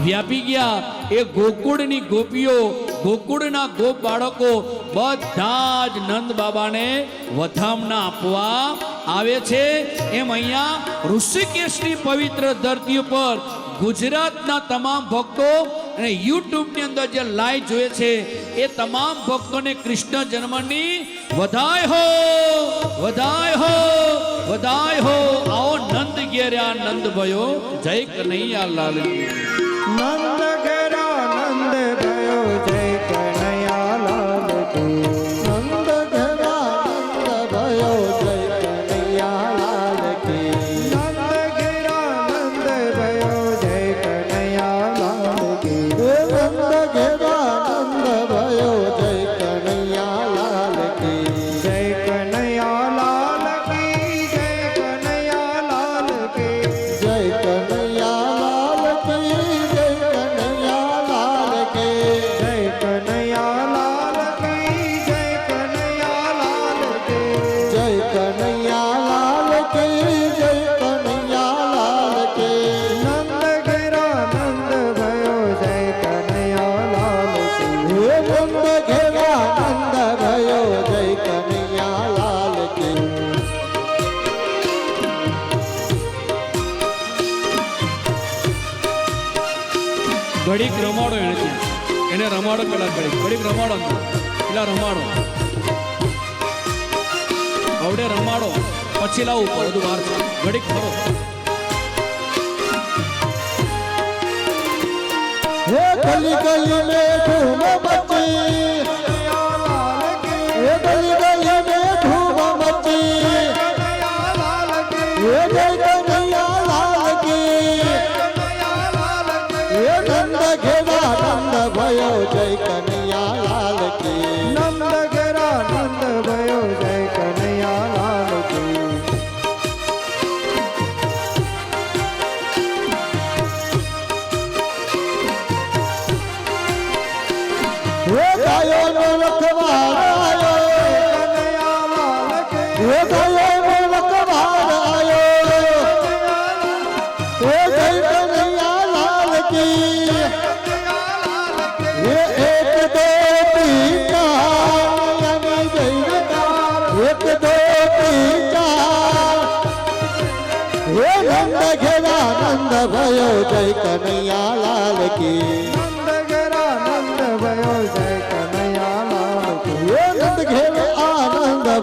વ્યાપી ગયા. એ ગોકુળની ગોપીઓ, ગોકુળના ગોપ બાળકો બધા જ નંદ બાબાને વધામણા આપવા આવે છે. એમ અહીંયા ઋષિકેશની પવિત્ર ધરતી ઉપર ગુજરાતના તમામ ભક્તો અને યુટ્યુબની અંદર જે લાઈવ જોઈએ છે એ તમામ ભક્તોને કૃષ્ણ જન્મની વધાય હો, વધાય હો, વધાય હો. આવો નંદ ઘેર્યા નંદ ભયો, જય કનૈયા લાલ. નંદ ઘેરા નંદ ભયો, જય કનૈયા લાલ કી. નંદ ઘેરા નંદ ભયો, જય કનૈયા લાલ કી. નંદ ઘેરા નંદ ભયો, જય કનૈયા લાલ કી. નંદ ઘેરા નંદ ભયો, જય કનૈયા લાલ કી. જય કનૈયા લાલ કી, જય કનૈયા લાલ કી. જય કનૈયા લાલ કી, જય કનૈયા લાલ કી. જય કનૈયા લાલ કી, જય કનૈયા લાલ કી. જય કનૈયા લાલ કી, જય કનૈયા લાલ કી. નંદ ઘેરા નંદ ભયો, જય કનૈયા લાલ કી. નંદ ઘેરા નંદ ભયો, જય કનૈયા લાલ કી. ઘડીક રમાડો એને ત્યાં, એને રમાડો પેલા ઘડીક રમાડો, પેલા રમાડો, આવડે રમાડો, પછી લાવું બધું બહાર છે. ઘડીક ફરો. हे गली गली में धूम मची, हे गली गली में धूम मची. हे जय कन्हैया लाल की. हे नंद घेरा नंद भयो, जय कन्हैया लाल की. नंद घेरा नंद भयो, जय कन्हैया लाल की. हे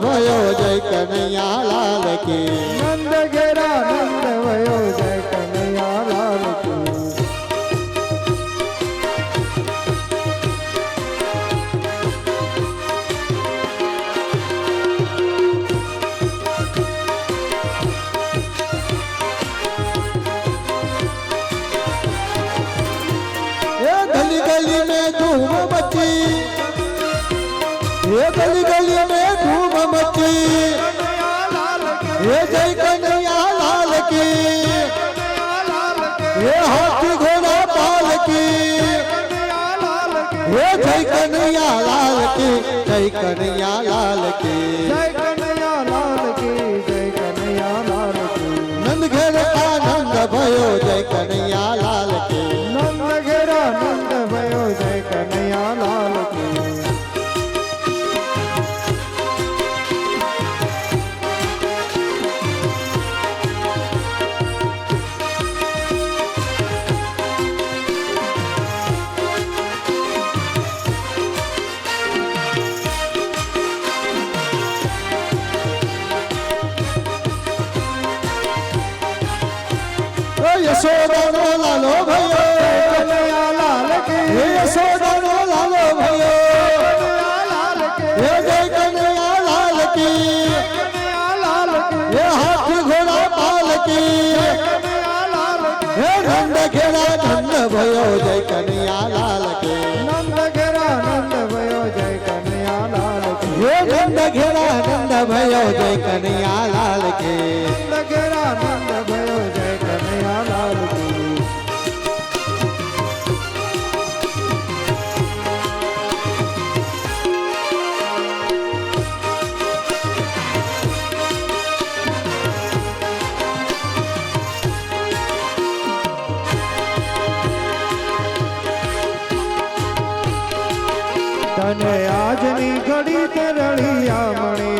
भयो जय कन्हैया लाल की नंद घेरा नंद भयो जय कन्हैया लाल की गली गली में धूम मची ये गली गली में धूम मची ये जय कन्हैया लाल की ये हाथी घोड़ा पाल की ये जय कन्हैया लाल की जय कन्हैया लाल की जय कन्हैया लाल की जय कन्हैया लाल की नंद घेर आनंद भयो जय कन्हैया लाल की नंद घेरा नंद भयो जय कन्हैया लाल की यशोदा नो लालो भयो कन्हैया लाल की यशोदा नो लालो भयो कन्हैया लाल की ये जय कन्हैया लाल की कन्हैया लाल की ये हाथी घोड़ा पाल की कन्हैया लाल की ये नंद घेरा नंद भयो जय कन्हैया लाल की नंद घेरा नंद भयो जय कन्हैया लाल की ये नंद घेरा नंद भयो जय कन्हैया लाल की नंद घेरा नंद भयो जय कन्हैया लाल की तने આજની ઘડી તે રળિયા મણે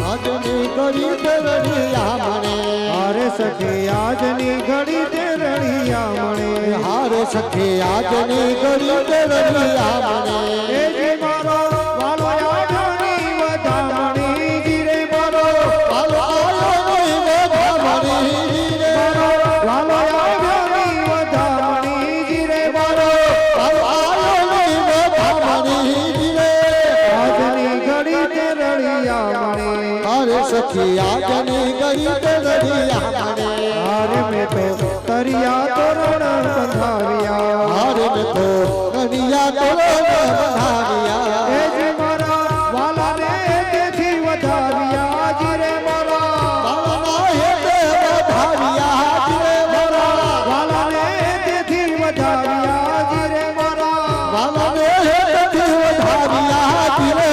આજની ઘડી તે રળિયા મણે હારે સખી આજની ઘડી તે રળિયા મણે હારે સખી આજની ઘડી તે રળિયા મણે એ જે મારો વાલો આજની વધામણી જીરે મારો વાલો આજની વધામણી જીરે મારો વાલો આજની વધામણી જીરે મારો વાલો આજની વધામણી જીરે આજની ઘડી તે રળિયા મણે હારે સખી આજની ઘડી તે રળિયા મણે હારે મેં તો તરિયા તોરણ બંધાવ્યા હારે મેં તો તરિયા તોરણ બંધાવ્યા એ જે મારા વાલાને તેથી વધાવ્યા જીરે મારા વાલાના હેતે વધાવ્યા જીરે મારા વાલાને તેથી વધાવ્યા જીરે મારા વાલાને હેતેથી વધાવ્યા જીરે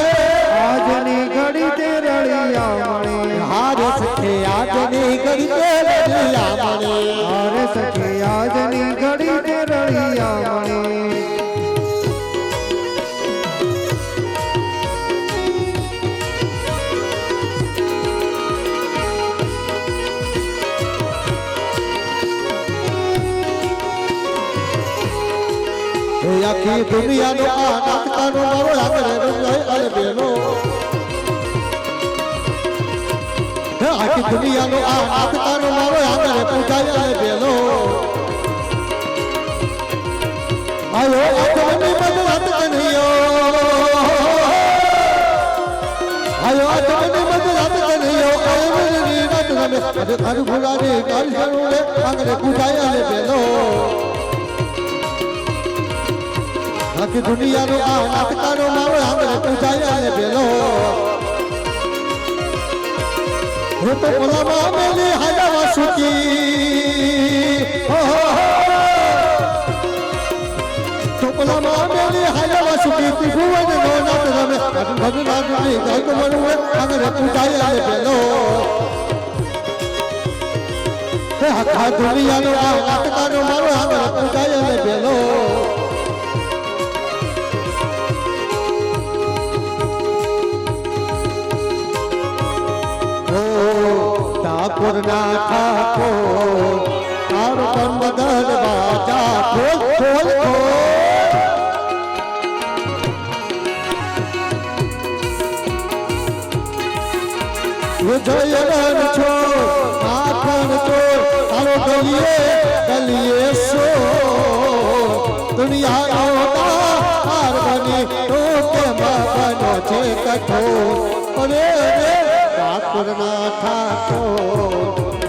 આજની ઘડી તે રળિયા મણે હારે સખી આજની ઘડી તે રળિયા મણે હારે સખી આજની ઘડી તે રળિયા મણે આખી દુનિયાનો આ નાટકાનો મારો આગળ રંગાઈ અલબેલો આખી દુનિયાનો આ નાટકાનો મારો આગળ પૂજાય અલબેલો આયો આત્મની મદદ કન્હૈયો આયો આત્મની મદદ કન્હૈયો આયવની રાત રમે અરે ખાડુ ફુલાની ગાલ સરુલે આગળ પૂજાય અલબેલો આખી દુનિયાનો આ નાટકાનો મારો આગળ પૂજાય અલબેલો હું તો પોલામાં મેલી હાડાવા સુકી તો પોલામાં મેલી હાડાવા સુકી ત્રિભુવન નો નાટ રમે ભગવાનની ગાયક બનવે આગળ પૂજાય અલબેલો આખા દુનિયાનો આ નાટકાનો મારો આગળ પૂજાય અલબેલો ઠાકોરના ઠાકોર તારો બંધ દરવાજા ખોલ ખોલ ખોલ જય રણ છો માખણ ચોર તારો ગલીએ સો દુનિયા હાર બની તો કે બનો છે કઠોર અરે ઠાકોર ના ઠાકોર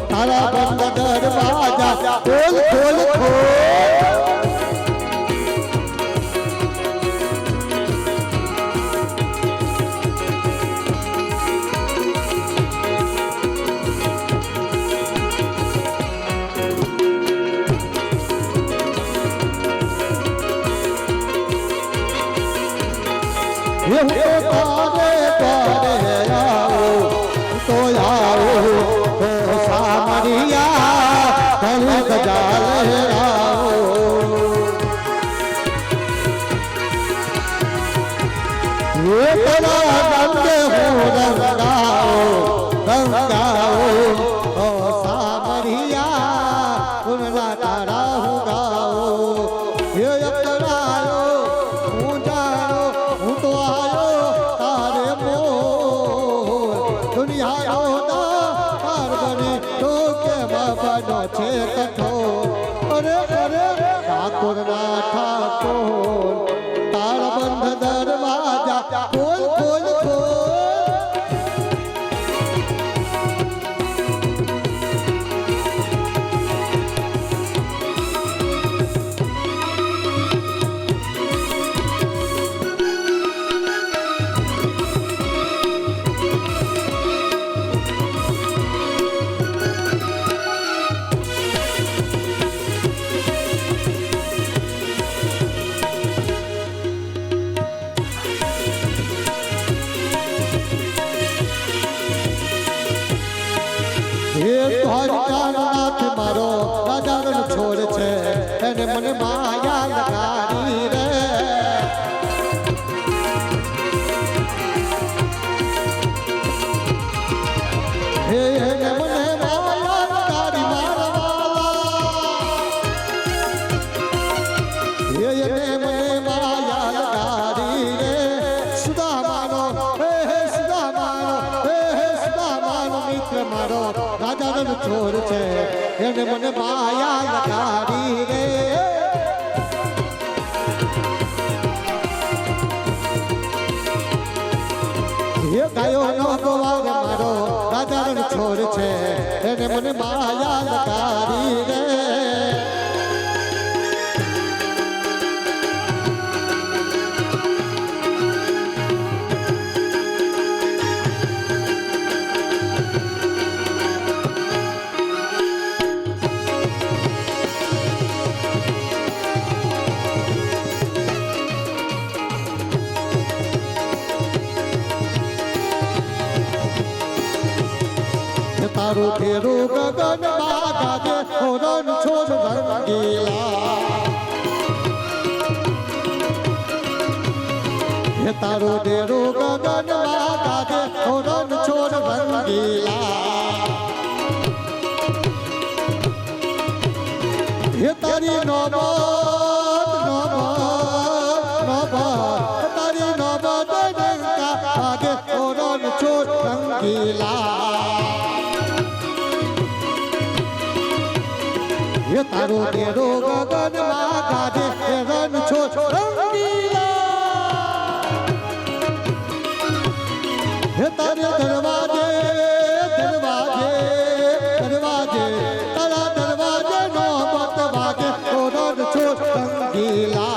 તારા બંધ દરવાજા ખોલ ખોલ ખોલ હું તો તારે આવો હો સામરિયા કલ ગજાલ આવો એ તરા ગંગે હો ગંગાઓ હો સામરિયા પુનરા તારા હું ગાઓ હે અકરાયો હું જાણો હું તો આયો તારે મોર દુનિયા છે કઠોર અરે ઠાકોર ના ઠાકોર તારા બંધ દરવાજા ખોલ ખોલ ખોલ નાથ મારો રાજાનો છોડ છે એને મને માયા લગાડી રે હે એને મને માયા લગાડી મારા હે એને મને માયા લગાડી રે સુદામાનો હે સુદામાનો હે સુદામાનો મિત્ર મારો રાજાનો છોડ છે એને મને માયા લગાડી રે એ ગાયો નો ગોવાર મારો રાજાનો છોડ છે એને મને માયા લગાડી રે તારું ફેરું ગગન બાગાજે હોરન છોડ રંગીલા હે તારું ફેરું ગગન બાગાજે હોરન છોડ રંગીલા હે તારી નોબત તારી નોબત ડંકા બાગે હોરન છોડ રંગીલા ये तारो तेरो गगन गाजे रन छो रंगीला ये तारे दरवाजे दरवाजे दरवाजे तारा दरवाजे नो मत वागे रन छो रंगीला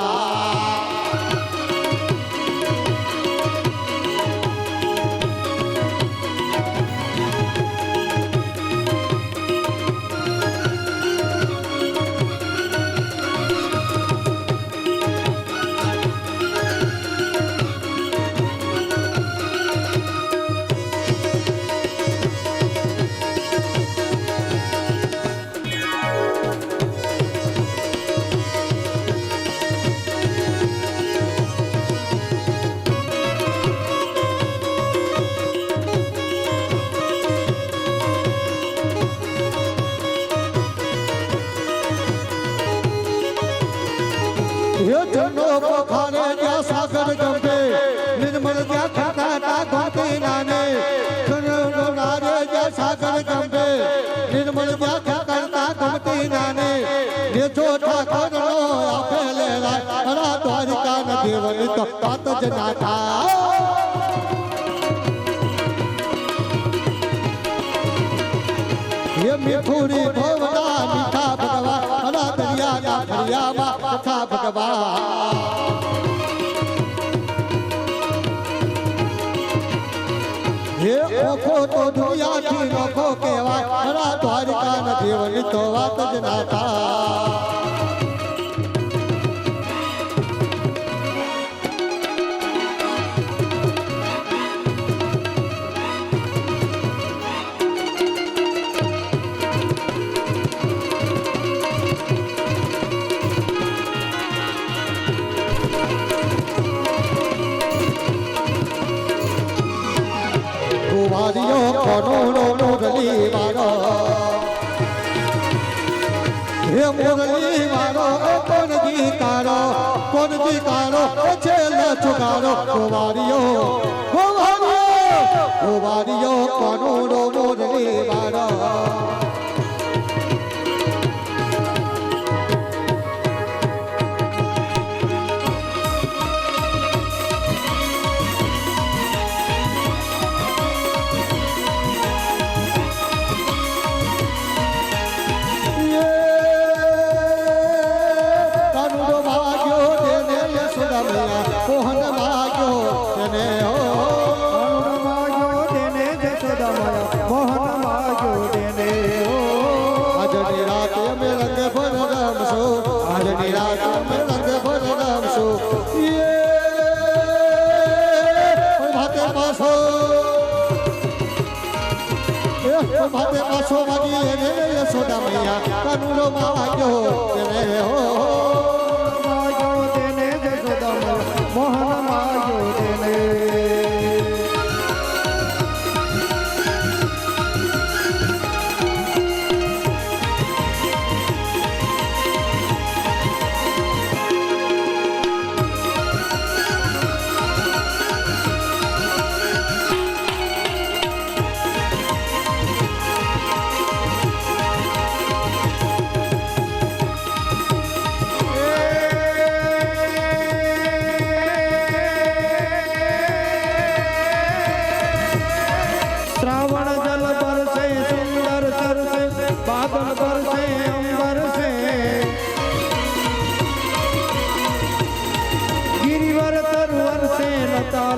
નાથા ये मिठुरी भवना मीठा भगवान अना दरिया ना दरियाમાં કથા ભગવાન હે ઓખો તો દુનિયાથી નોખો કહેવાય અના દ્વારિકાના દેવની તો વાત જ ના થાય વારિયો કોનો મુરલી વાળો હે મુરલી વાળો કોણ ગીતારો છે લચુકારો વારિયો કોનો મુરલી વાળો ભાતે પાછો વાગી એને યશોદા મૈયા કાનુડો માગ્યો તેને માગ્યો તેને યશોદા મૈયા મોહન માગ્યો તેને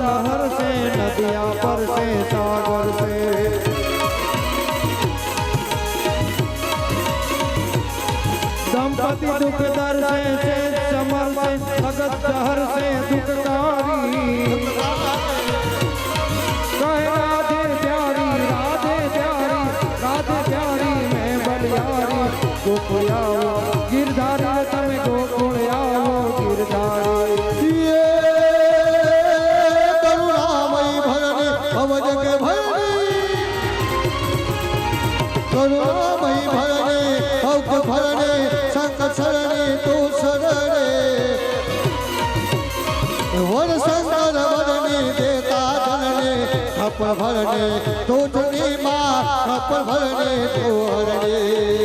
लहर से नदियां पर से सागर से दंपति दुख दर से समर से भगत शहर से दुखकारी कहे राधे प्यारी राधे प्यारी राधे प्यारी मैं बलियारी गोकुल गिरधारी तमें गोकुल आओ गिरधारी કરુણામય ભરણે ભક્ત ભરણે સંકટ શરણે તું શરણે વર શંકર વરણે દેતા ધરણે થપ્પડ ભરણે તુજની માં થપ્પડ ભરણે તું હરણે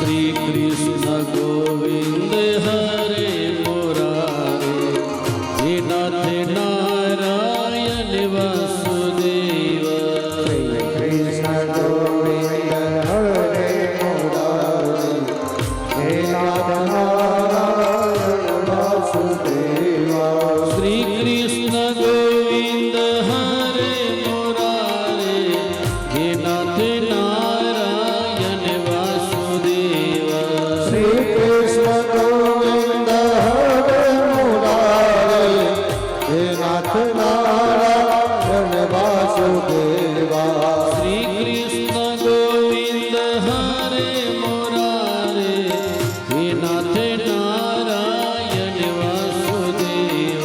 श्री कृष्ण गोविंद हरे मुरारे हे नाथ नारायण वासुदेव कृष्ण गोविंद हरे मुरारी हे नाथ नारायण वासुदेवा श्री कृष्ण गोविंद हरे मुरारे हे नाथ नारायण वासुदेव श्री कृष्ण गोविंद हरे मुरारी हे नाथ नारायण वासुदेवा श्री कृष्ण गोविंद हरे मुरारे हे नाथ नारायण वासुदेव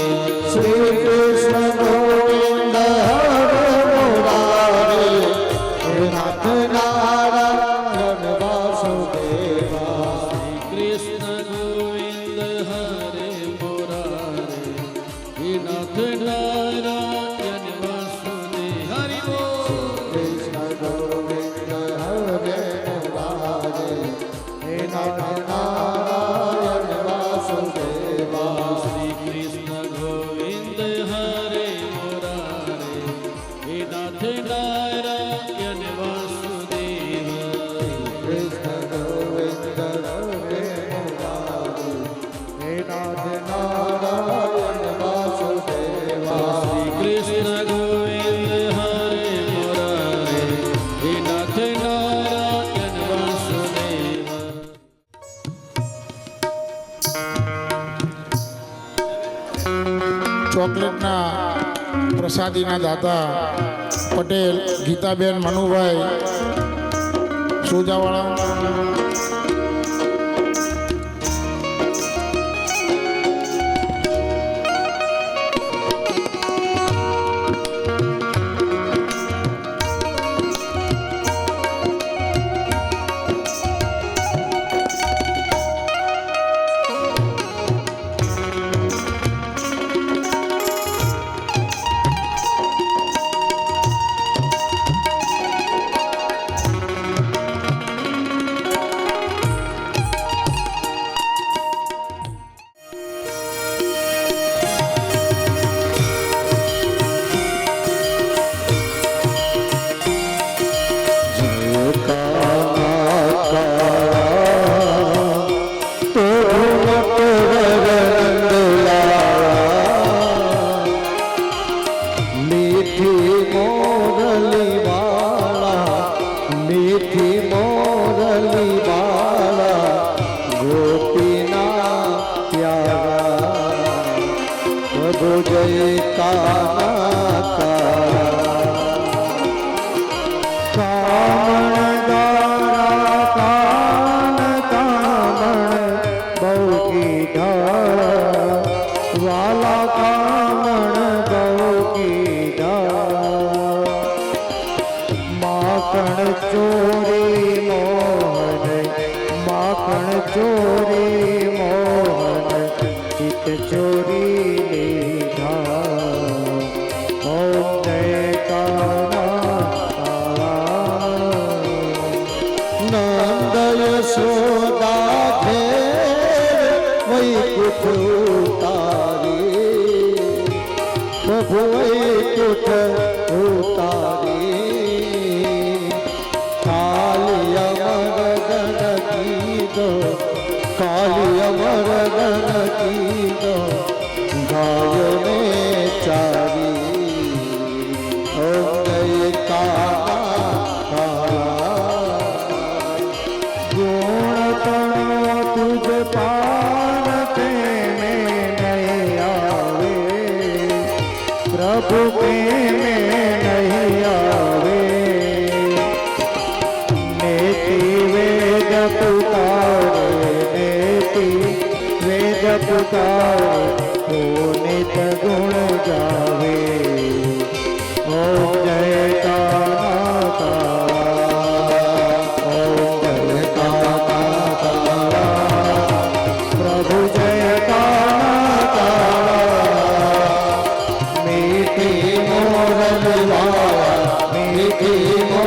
श्री कृष्ण गोविंद हरे मुरारी हे नाथ नारायण वासुदेवा कृष्ण गोविंद हरे मुरारे हे नाथ नारायण वासुदेव हरि बोल कृष्ण गोविंद हरे मुरारी हे नाथ नारायण वासुदेवा श्री कृष्ण गोविंद हरे मुरारे हे नाथ नारायण वासुदेव कृष्ण गोविंद हरे मुरारी हे नाथ नारायण वासुदेवा श्री कृष्ण गोविंद हरे मुरारे हे नाथ नारायण वासुदेव ચોકલેટના પ્રસાદીના દાતા પટેલ ગીતાબેન મનુભાઈ સોજાવાળા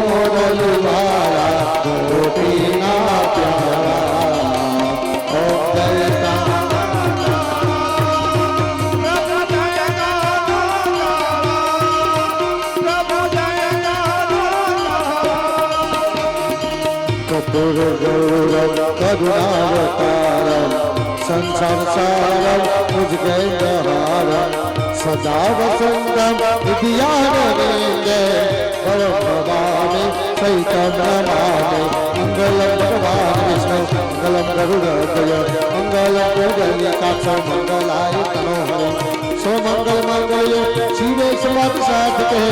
મોરલ વાળા ગોપીના પ્યારા गौरव करुणावतारम संसार सारम मुझगैंदहारम सदा वसंतम विद्यानंदे परम भवानी सहितं नमामि मंगलम भगवान विष्णु मंगलम गरुड़ध्वज मंगलम गरुड़लिकाक्ष मंगलाय तनोहरि सोमंगल मंगल्ये शिवे सर्वार्थ साधके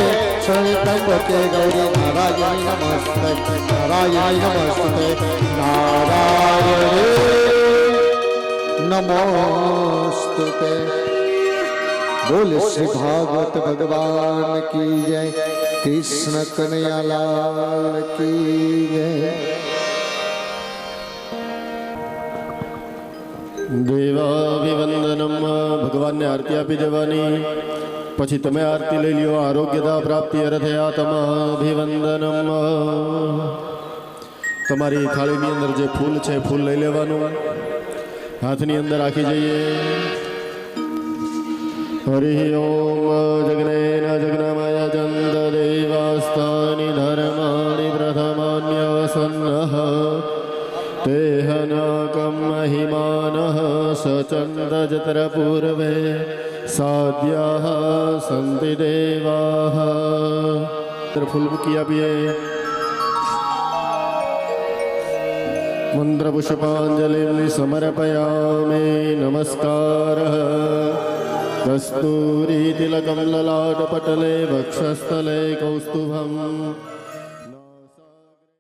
शरण्ये त्र्यंबके गौरी नारायणी नमस्ते नारायणे नमोस्तुते। बोल श्री भागवत भगवान की जय कृष्ण कन्हैया लाल की जय। દેવાભિવંદનમ ભગવાનને આરતી આપી દેવાની પછી તમે આરતી લઈ લ્યો આરોગ્યતા પ્રાપ્તિ અર્થે આત્માભિવંદનમ તમારી થાળીની અંદર જે ફૂલ છે ફૂલ લઈ લેવાનું હાથની અંદર રાખી જઈએ હરિ ઓમ જગ્નેન જગ્નમય ચંદ દેવાસ્તાની ધર્માણિ પ્રથમાન્યસન્નઃ તેહનાકમ મહિમાનઃ સચંદજત્ર પૂર્વે સાધ્યાઃ સંતિ દેવાઃ ફૂલ મૂકી આપીએ મંત્રપુષ્પાંજલિ સમર્પયામિ નમસ્કારઃ કસ્તુરી તિલકમ લલાટપટલે વક્ષસ્થલે કૌસ્તુભમ